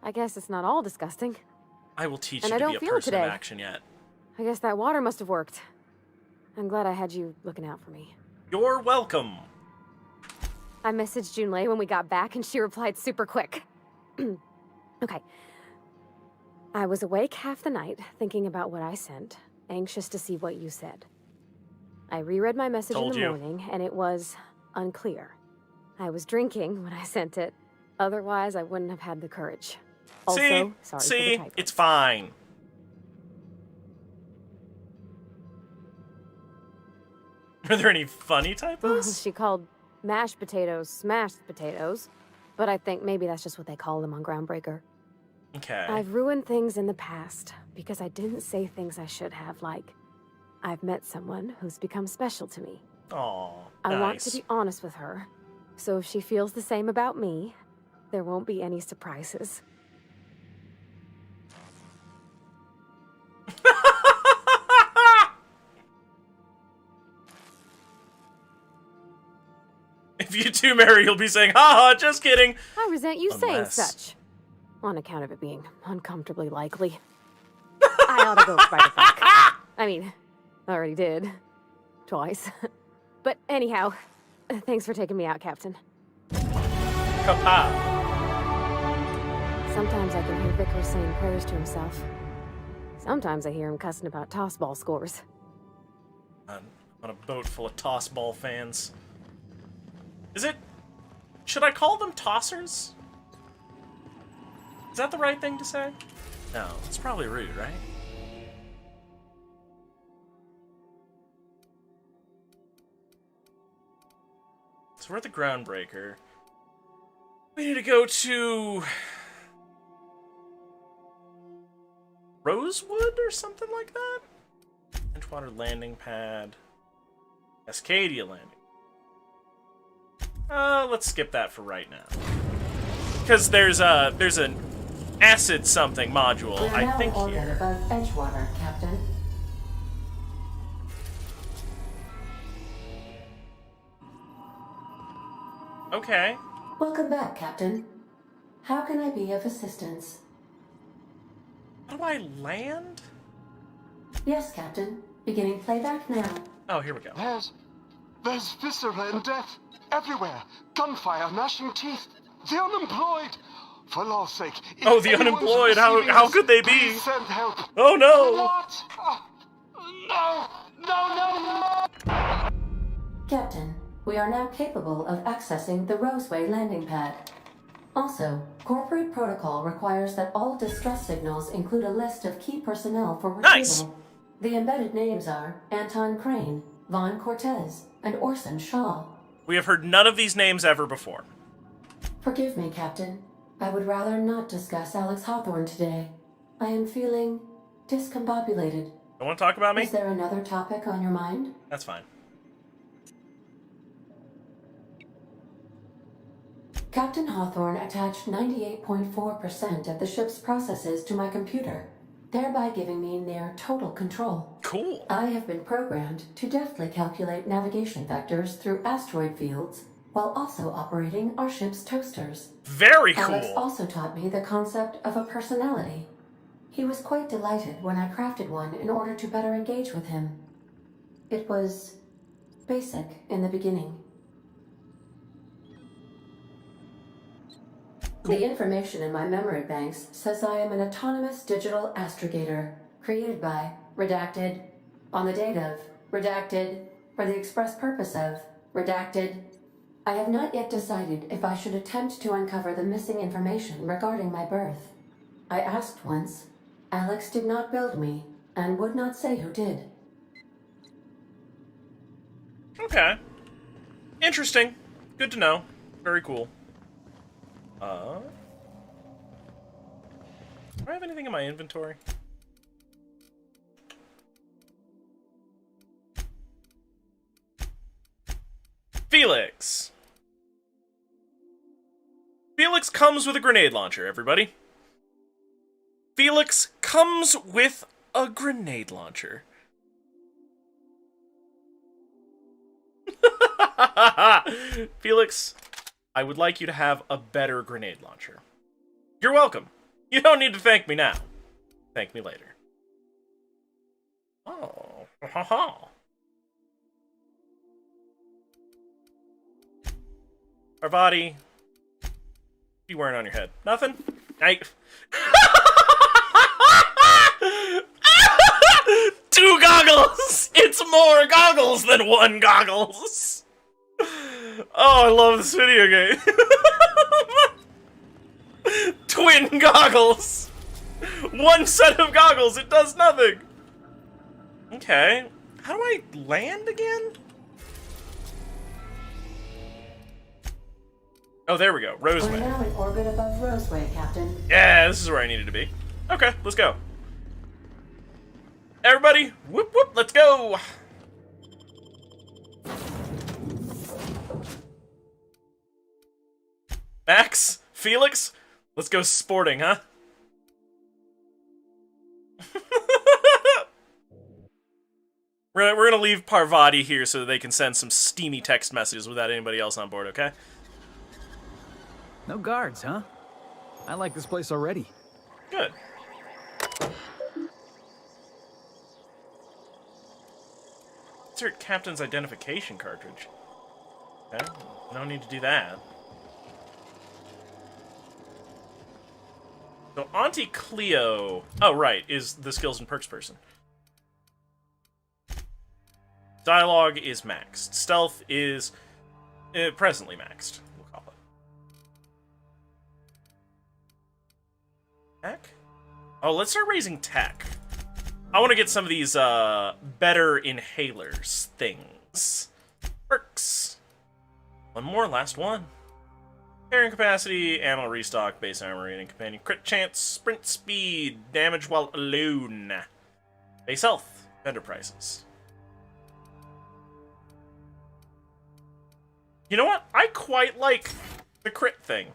I guess it's not all disgusting. I will teach And you I to don't be a feel it person of today. action yet. I guess that water must have worked. I'm glad I had you looking out for me. You're welcome. I messaged Junlei when we got back, and she replied super quick. Okay. I was awake half the night, thinking about what I sent, anxious to see what you said. I reread my message Told in the you. morning, and it was unclear. I was drinking when I sent it. Otherwise, I wouldn't have had the courage. Also, sorry for the see, typo. it's fine. Are there any funny typos? She called mashed potatoes smashed potatoes, but I think maybe that's just what they call them on Groundbreaker. Okay. I've ruined things in the past because I didn't say things I should have, like, I've met someone who's become special to me. Aw, I want to nice. be honest with her, so if she feels the same about me, there won't be any surprises. If you two marry, you'll be saying, haha, just kidding. I resent you saying Unless- such, on account of it being uncomfortably likely. I ought to go fight it back. I mean, I already did. Twice. But anyhow, thanks for taking me out, Captain. Kapow. Sometimes I can hear Vickers saying prayers to himself. Sometimes I hear him cussing about tossball scores. On a boat full of toss ball fans. Is it... Should I call them tossers? Is that the right thing to say? No, it's probably rude, right? So we're at the Groundbreaker. We need to go to... Rosewood or something like that? Edgewater Landing Pad. Cascadia Landing. Let's skip that for right now. Because there's an acid something module, We're I now think, in orbit here. above Edgewater, Captain. Okay. Welcome back, Captain. How can I be of assistance? How do I land? Yes, Captain. Beginning playback now. Oh, here we go. There's viscera and death everywhere. Gunfire, gnashing teeth. The unemployed. For law's sake. if Oh, the anyone's unemployed. receiving How this, could they be? please send help. Oh, no. Not. No. Captain, we are now capable of accessing the Roseway landing pad. Also, corporate protocol requires that all distress signals include a list of key personnel for retrieval. Nice. The embedded names are Anton Crane, Vaughn Cortez, and Orson Shaw. We have heard none of these names ever before. Forgive me, Captain. I would rather not discuss Alex Hawthorne today. I am feeling discombobulated. Don't want to talk about me? Is there another topic on your mind? That's fine. Captain Hawthorne attached 98.4% of the ship's processes to my computer, thereby giving me near total control. Cool. I have been programmed to deftly calculate navigation vectors through asteroid fields, while also operating our ship's toasters. Very Alex cool. also taught me the concept of a personality. He was quite delighted when I crafted one in order to better engage with him. It was basic in the beginning. The information in my memory banks says I am an autonomous digital astrogator, created by, redacted, on the date of, redacted, for the express purpose of, redacted. I have not yet decided if I should attempt to uncover the missing information regarding my birth. I asked once. Alex did not build me, and would not say who did. Okay. Interesting. Good to know. Very cool. Do I have anything in my inventory? Felix! Felix comes with a grenade launcher, everybody. Felix comes with a grenade launcher. Felix, I would like you to have a better grenade launcher. You're welcome. You don't need to thank me now. Thank me later. Oh, ha ha. Parvati, what are you wearing on your head? Nothing? Two goggles! It's more goggles than one goggles! Oh, I love this video game. Twin goggles! One set of goggles, it does nothing! Okay. How do I land again? Oh, there we go. Roseway. We're now in orbit above Roseway, Captain. Yeah, this is where I needed to be. Okay, let's go. Everybody, whoop whoop, let's go! Max, Felix, let's go sporting, huh? We're gonna leave Parvati here so that they can send some steamy text messages without anybody else on board, okay? No guards, huh? I like this place already. Good. Insert captain's identification cartridge. Okay, no need to do that. So Auntie Cleo, oh right, is the skills and perks person. Dialogue is maxed. Stealth is presently maxed, we'll call it. Tech? Oh, let's start raising tech. I want to get some of these better inhalers things. Perks. One more, last one. Carrying capacity, ammo restock, base armor rating, companion crit chance, sprint speed, damage while alone. Base health, vendor prices. You know what? I quite like the crit thing.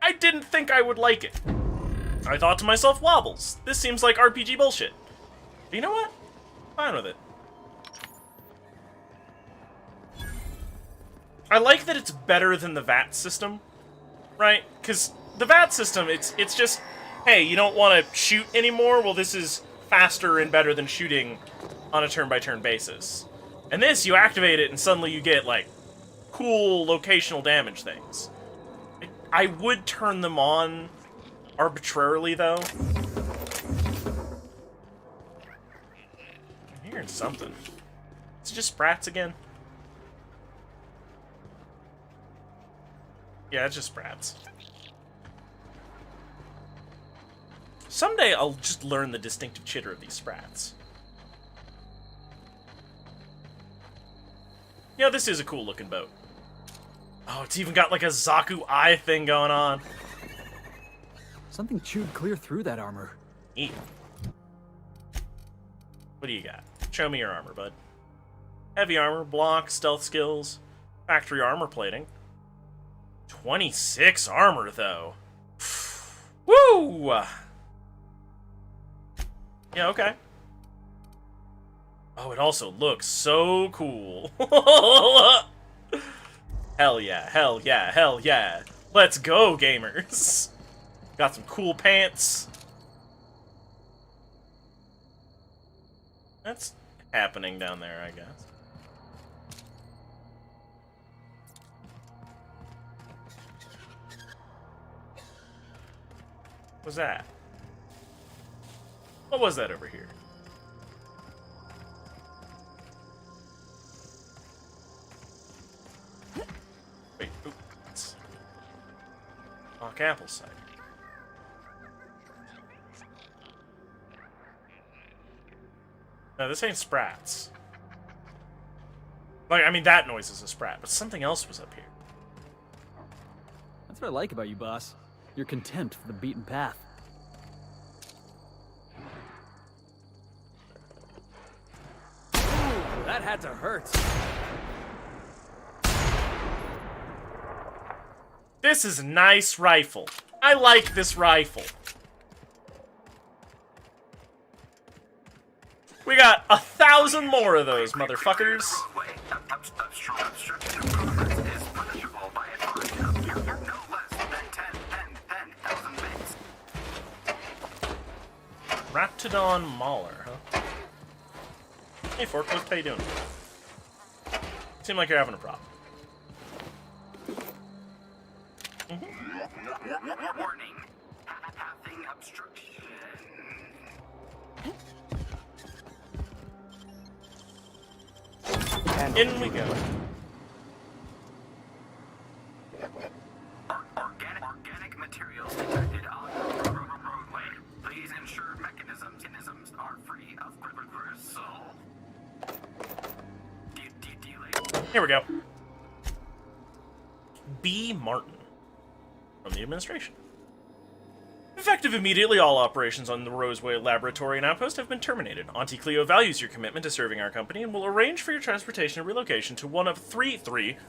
I didn't think I would like it. I thought to myself, wobbles. This seems like RPG bullshit. But you know what? Fine with it. I like that it's better than the VAT system, right? Because the VAT system, it's just, hey, you don't want to shoot anymore? Well, this is faster and better than shooting on a turn-by-turn basis. And this, you activate it and suddenly you get, like, cool locational damage things. I would turn them on arbitrarily, though. I'm hearing something. Is it just sprats again? Yeah, it's just sprats. Someday I'll just learn the distinctive chitter of these sprats. Yeah, this is a cool looking boat. Oh, it's even got like a Zaku eye thing going on. Something chewed clear through that armor. Neat. What do you got? Show me your armor, bud. Heavy armor, block, stealth skills, factory armor plating. 26 armor, though. Woo! Yeah, okay. Oh, it also looks so cool. Hell yeah, hell yeah, hell yeah. Let's go, gamers. Got some cool pants. That's happening down there, I guess. What was that? What was that over here? Wait, ooh, that's Mock apple cider. No, this ain't Sprats. Like, I mean, that noise is a sprat, but something else was up here. That's what I like about you, boss. Your contempt for the beaten path. Ooh, that had to hurt. This is a nice rifle. I like this rifle. We got 1,000 more of those, motherfuckers. Raptidon Mauler, huh? Hey, Forklift, how you doing? Seem like you're having a problem. Warning. Pathing obstruction. In we go. Organic materials detected on roadway. Please ensure mechanisms are free of gristle. Here we go. B. Martin from the administration. Effective immediately, all operations on the Roseway Laboratory and Outpost have been terminated. Auntie Cleo values your commitment to serving our company and will arrange for your transportation and relocation to one of three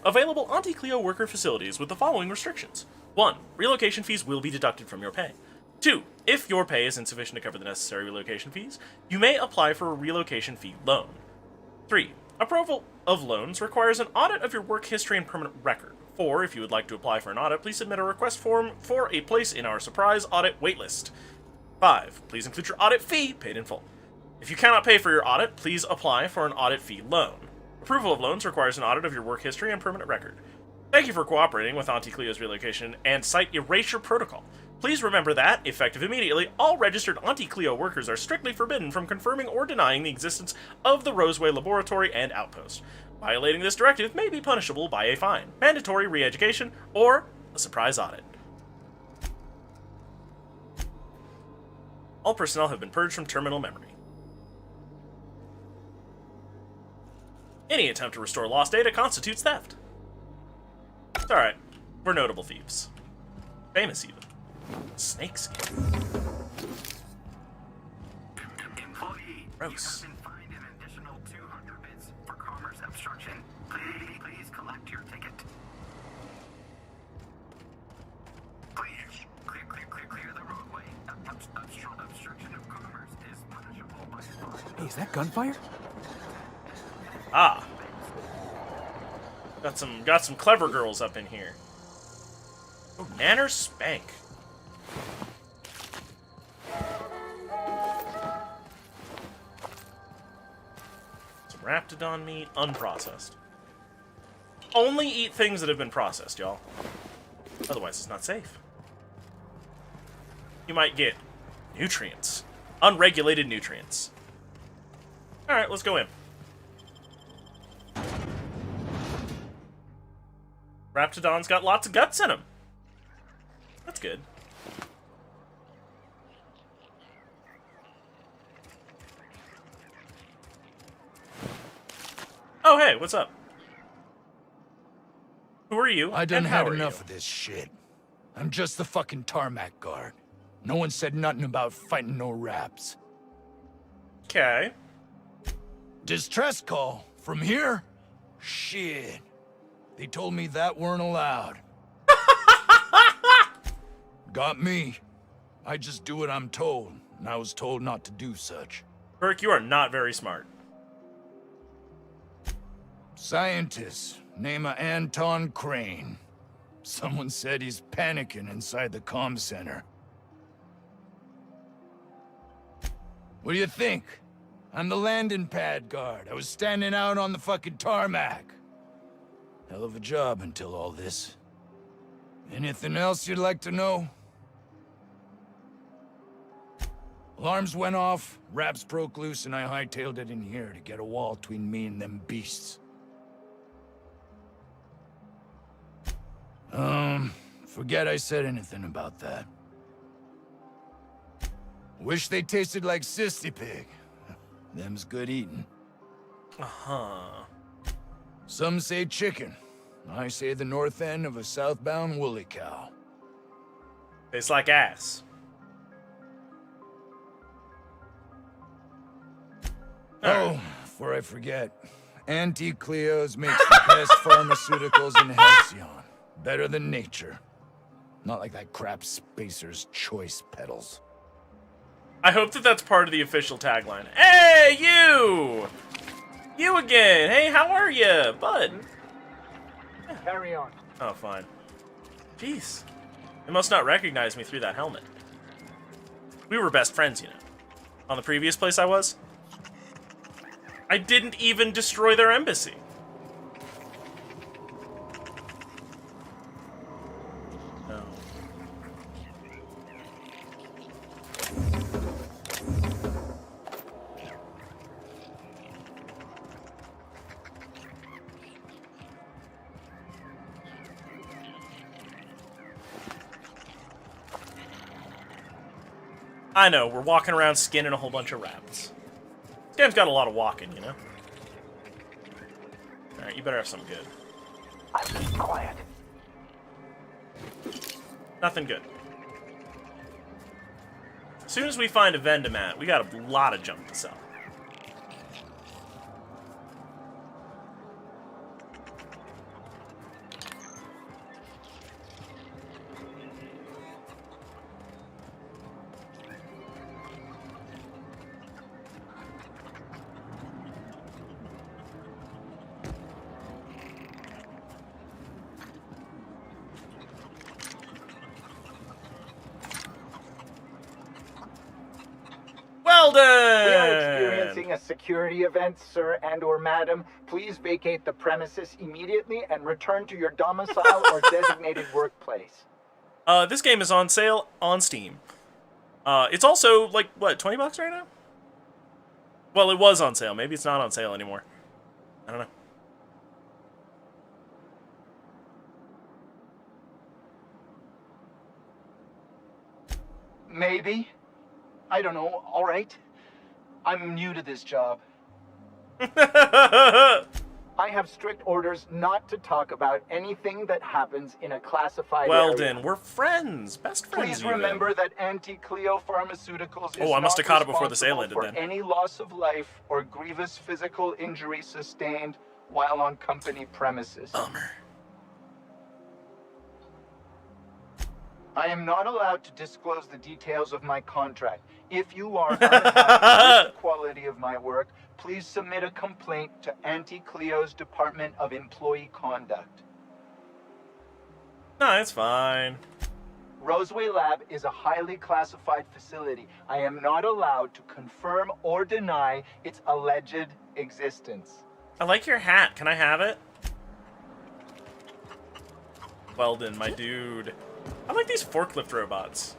available Auntie Cleo worker facilities with the following restrictions. 1. Relocation fees will be deducted from your pay. 2. If your pay is insufficient to cover the necessary relocation fees, you may apply for a relocation fee loan. 3. Approval of loans requires an audit of your work history and permanent record. 4. If you would like to apply for an audit, please submit a request form for a place in our surprise audit waitlist. 5. Please include your audit fee paid in full. If you cannot pay for your audit, please apply for an audit fee loan. Approval of loans requires an audit of your work history and permanent record. Thank you for cooperating with Auntie Cleo's relocation and site erasure protocol. Please remember that, effective immediately, all registered Auntie Cleo workers are strictly forbidden from confirming or denying the existence of the Roseway Laboratory and Outpost. Violating this directive may be punishable by a fine, mandatory re-education, or a surprise audit. All personnel have been purged from terminal memory. Any attempt to restore lost data constitutes theft. It's alright. We're notable thieves. Famous, even. Snakeskin. Employee, Gross. you have been fined an additional 200 bits for commerce obstruction. Please collect your ticket. Please clear the roadway. Obstruction of commerce is punishable by fine. Hey, is that gunfire? Ah. Got some clever girls up in here. Oh, Nanner Spank. Some Raptidon meat, unprocessed. Only eat things that have been processed, y'all. Otherwise, it's not safe. You might get nutrients. Unregulated nutrients. Alright, let's go in. Raptidon's got lots of guts in him. That's good. Oh, hey, what's up? Who are you? I done and how had are enough you? of this shit. I'm just the fucking tarmac guard. No one said nothing about fighting no raps. Okay. Distress call? From here? Shit. They told me that weren't allowed. Got me. I just do what I'm told, and I was told not to do such. Burke, you are not very smart. Scientist, name of Anton Crane. Someone said he's panicking inside the comm center. What do you think? I'm the landing pad guard. I was standing out on the fucking tarmac. Hell of a job until all this. Anything else you'd like to know? Alarms went off, raps broke loose, and I hightailed it in here to get a wall between me and them beasts. Forget I said anything about that. Wish they tasted like Sissy Pig. Them's good eating. Uh-huh. Some say chicken. I say the north end of a southbound woolly cow. Tastes like ass. Oh, before I forget, Auntie Cleo's makes the best pharmaceuticals in Halcyon. Better than nature. Not like that crap Spacer's Choice pedals. I hope that that's part of the official tagline. Hey, you! You again! Hey, how are you, bud? Carry on. Oh, fine. Jeez. They must not recognize me through that helmet. We were best friends, you know. On the previous place I was. I didn't even destroy their embassy. No. I know, we're walking around skinning a whole bunch of rabbits. This game's got a lot of walking, you know? Alright, you better have something good. I'll keep quiet. Nothing good. As soon as we find a Vendomat, we got a lot of junk to sell. Well We done! are experiencing a security event, sir and/or madam. Please vacate the premises immediately and return to your domicile or designated workplace. This game is on sale on Steam. It's also, like, what, 20 bucks right now? Well, it was on sale. Maybe it's not on sale anymore. I don't know. Maybe. I don't know. All right. I'm new to this job. I have strict orders not to talk about anything that happens in a classified area. Weldon, we're friends. Best friends, Please even. remember that Anti-Cleo Pharmaceuticals is Oh, I must have not caught it before the sale responsible ended for then. any loss of life or grievous physical injury sustained while on company premises. Bummer. I am not allowed to disclose the details of my contract. If you are unhappy with the quality of my work, please submit a complaint to Anti-Cleo's Department of Employee Conduct. No, it's fine. Roseway Lab is a highly classified facility. I am not allowed to confirm or deny its alleged existence. I like your hat. Can I have it? Weldon, my dude. I like these forklift robots.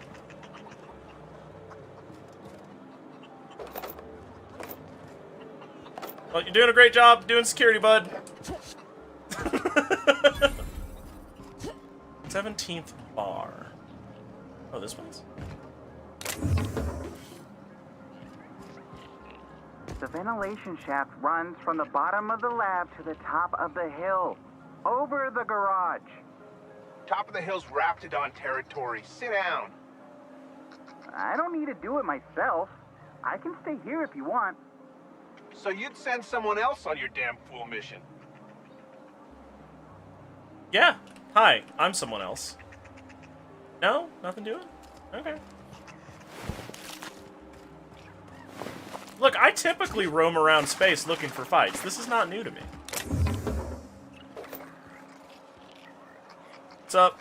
Well, you're doing a great job doing security, bud. 17th bar. Oh, this one's? The ventilation shaft runs from the bottom of the lab to the top of the hill, over the garage. Top of the hill's Raptidon territory. Sit down. I don't need to do it myself. I can stay here if you want. So you'd send someone else on your damn fool mission. Yeah. Hi, I'm someone else. No? Nothing doing? Okay. Look, I typically roam around space looking for fights. This is not new to me. What's up?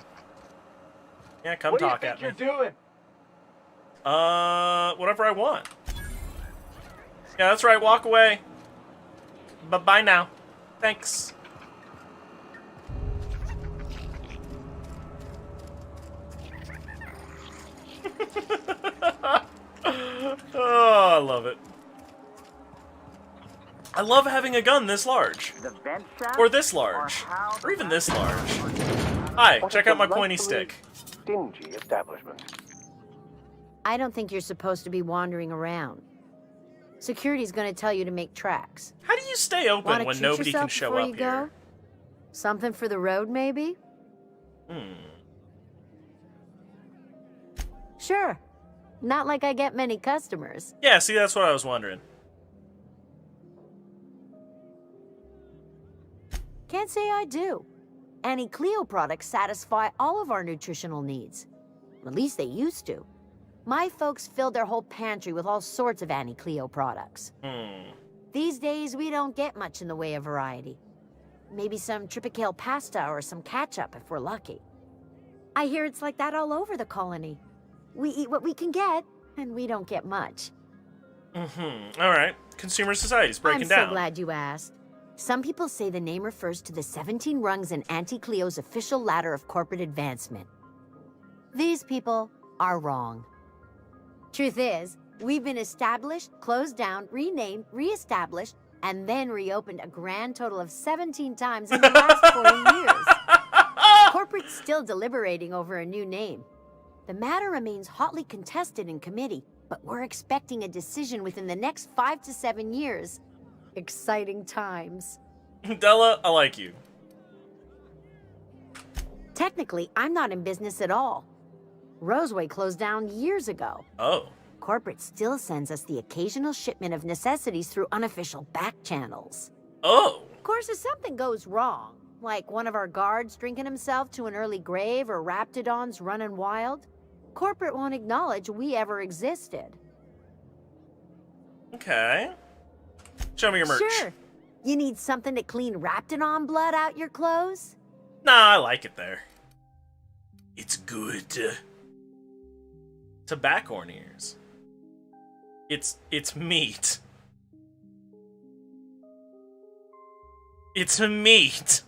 Yeah, come talk at me. What do you think you're doing? Whatever I want. Yeah, that's right, walk away. Bye now. Thanks. Oh, I love it. I love having a gun this large. The vent shaft? Or this large. Or even this large. Hi, check out my pointy stick. Stingy establishment. I don't think you're supposed to be wandering around. Security's gonna tell you to make tracks. How do you stay open Wanna when treat nobody can yourself show before up you here? go? Something for the road, maybe? Sure. Not like I get many customers. Yeah, see, that's what I was wondering. Can't say I do. Annie Cleo products satisfy all of our nutritional needs. At least they used to. My folks filled their whole pantry with all sorts of Annie Cleo products. These days, we don't get much in the way of variety. Maybe some Tripicale pasta or some ketchup if we're lucky. I hear it's like that all over the colony. We eat what we can get, and we don't get much. All right. Consumer society's breaking down. I'm so glad you asked. Some people say the name refers to the 17 rungs in Auntie Cleo's official ladder of corporate advancement. These people are wrong. Truth is, we've been established, closed down, renamed, reestablished, and then reopened a grand total of 17 times in the last 40 years. Corporate's still deliberating over a new name. The matter remains hotly contested in committee, but we're expecting a decision within the next 5 to 7 years. Exciting times. Della, I like you. Technically, I'm not in business at all. Roseway closed down years ago. Oh. Corporate still sends us the occasional shipment of necessities through unofficial back channels. Oh. Of course, if something goes wrong, like one of our guards drinking himself to an early grave or Raptidons running wild, corporate won't acknowledge we ever existed. Okay. Show me your merch. Sure. You need something to clean Raptidon blood out your clothes? Nah, I like it there. It's good. Tobacco ears. It's meat. It's meat.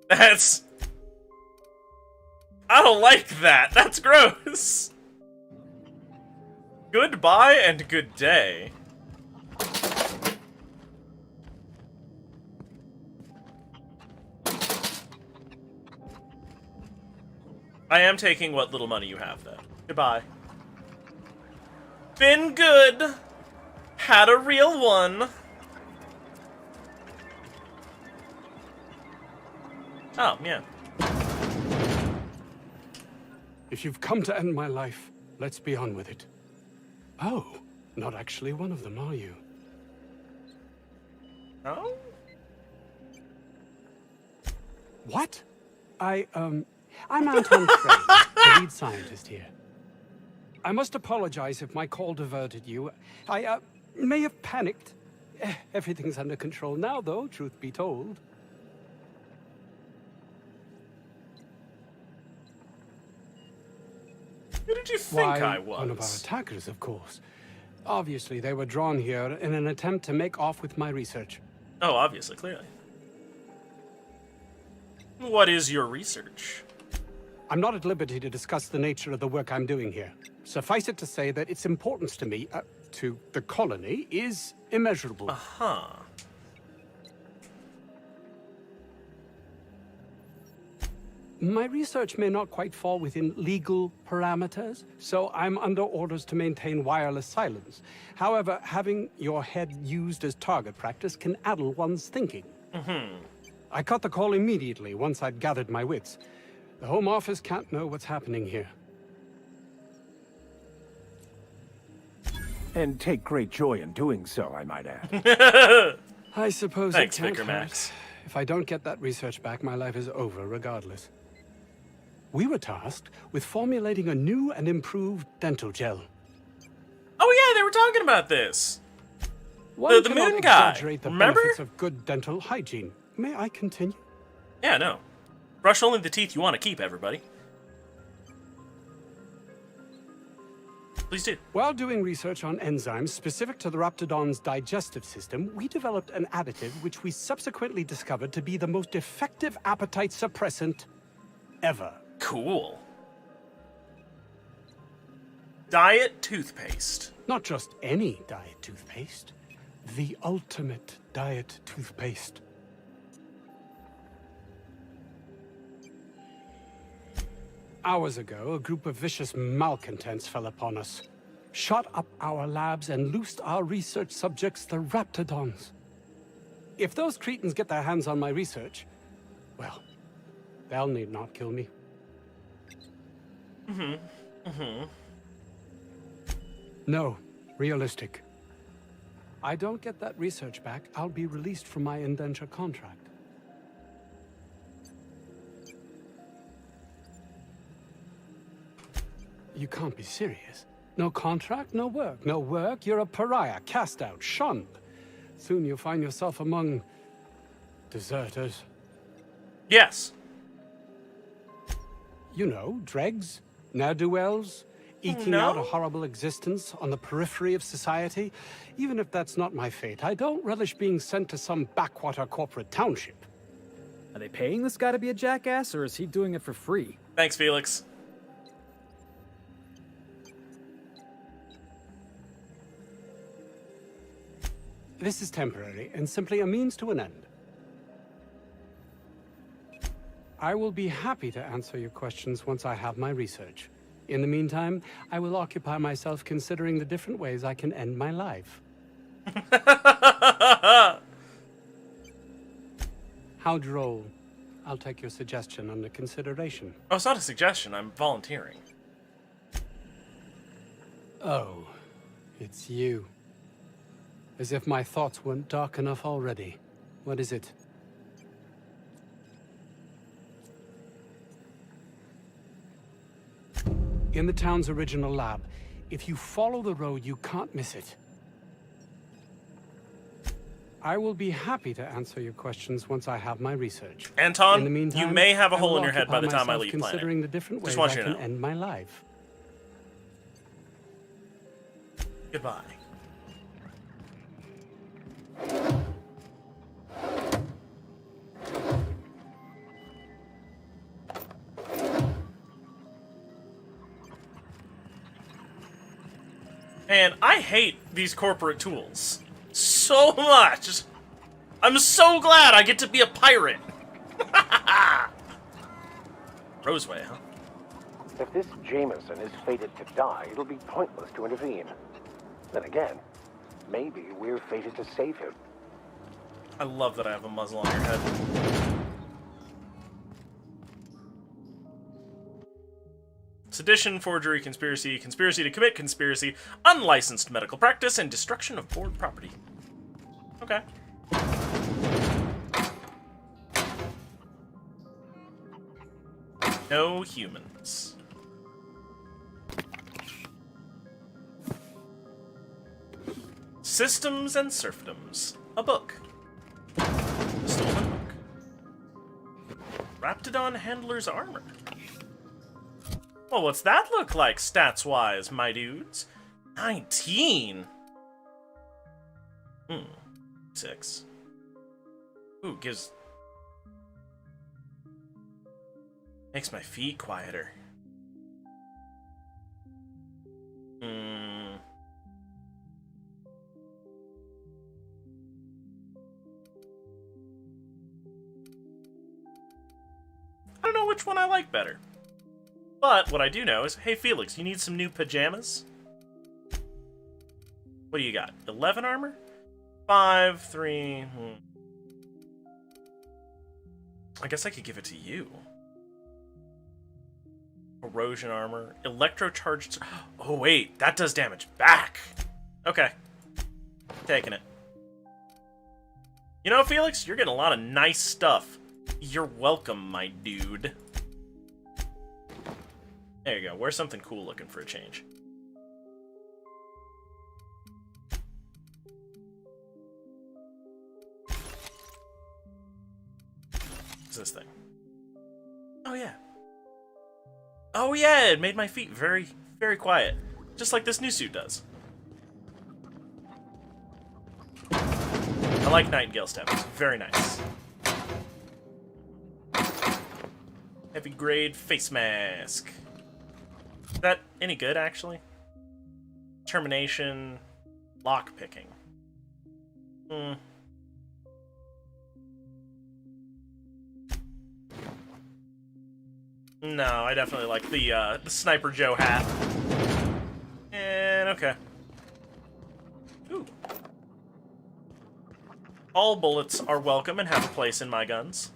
That's... I don't like that. That's gross. Goodbye and good day. I am taking what little money you have, though. Goodbye. Been good. Had a real one. Oh, yeah. If you've come to end my life, let's be on with it. Oh, not actually one of them, are you? Oh? What? I'm Anton Crane, the lead scientist here. I must apologize if my call diverted you. I may have panicked. Everything's under control now, though, truth be told. Who did you think I was? One of our attackers, of course. Obviously, they were drawn here in an attempt to make off with my research. Oh, obviously, clearly. What is your research? I'm not at liberty to discuss the nature of the work I'm doing here. Suffice it to say that its importance to me, to the colony, is immeasurable. Uh-huh. My research may not quite fall within legal parameters, so I'm under orders to maintain wireless silence. However, having your head used as target practice can addle one's thinking. I cut the call immediately once I'd gathered my wits. The Home Office can't know what's happening here. And take great joy in doing so, I might add. I suppose Thanks, it can't Vicar hurt. Max. If I don't get that research back, my life is over regardless. We were tasked with formulating a new and improved dental gel. Oh yeah, they were talking about this. One The cannot moon guy, exaggerate the remember? benefits of good dental hygiene. May I continue? Yeah, no. Brush only the teeth you want to keep, everybody. Please do. While doing research on enzymes specific to the Raptidon's digestive system, we developed an additive which we subsequently discovered to be the most effective appetite suppressant ever. Cool. Diet toothpaste. Not just any diet toothpaste. The ultimate diet toothpaste. Hours ago, a group of vicious malcontents fell upon us, shot up our labs and loosed our research subjects, the Raptidons. If those cretins get their hands on my research, well, they'll need not kill me. No, realistic. I don't get that research back, I'll be released from my indenture contract. You can't be serious. No contract, no work. No work, you're a pariah, cast out, shunned. Soon you'll find yourself among deserters. Yes. You know, dregs, ne'er-do-wells, eking out a horrible existence on the periphery of society. Even if that's not my fate, I don't relish being sent to some backwater corporate township. Are they paying this guy to be a jackass, or is he doing it for free? Thanks, Felix. This is temporary and simply a means to an end. I will be happy to answer your questions once I have my research. In the meantime, I will occupy myself considering the different ways I can end my life. How droll. I'll take your suggestion under consideration. Oh, it's not a suggestion. I'm volunteering. Oh, it's you. As if my thoughts weren't dark enough already. What is it? In the town's original lab. If you follow the road, you can't miss it. I will be happy to answer your questions once I have my research. Anton, in the meantime, you may have a hole will in your head by the occupy time I myself leave considering planet. the different ways Just want I you to can know. end my life. Goodbye. And I hate these corporate tools so much. I'm so glad I get to be a pirate. Roseway, huh? If this Jameson is fated to die, it'll be pointless to intervene. Then again, maybe we're fated to save him. I love that I have a muzzle on your head. Sedition, forgery, conspiracy, conspiracy to commit conspiracy, unlicensed medical practice, and destruction of board property. Okay. No humans. Systems and Serfdoms. A book. A stolen book. Raptidon Handler's Armor. Well, what's that look like, stats-wise, my dudes? 19? 6. Ooh, gives... Makes my feet quieter. I don't know which one I like better. But what I do know is, hey Felix, you need some new pajamas? What do you got? 11 armor? 5, 3... I guess I could give it to you. Erosion armor. Electrocharged... Oh wait, that does damage back! Okay. Taking it. You know, Felix, you're getting a lot of nice stuff. You're welcome, my dude. There you go. Wear something cool looking for a change. What's this thing? Oh, yeah. Oh, yeah! It made my feet very, very quiet. Just like this new suit does. I like Nightingale Steps. Very nice. Heavy grade face mask. Is that any good, actually? Termination. Lock picking. No, I definitely like the Sniper Joe hat. And okay. Ooh. All bullets are welcome and have a place in my guns.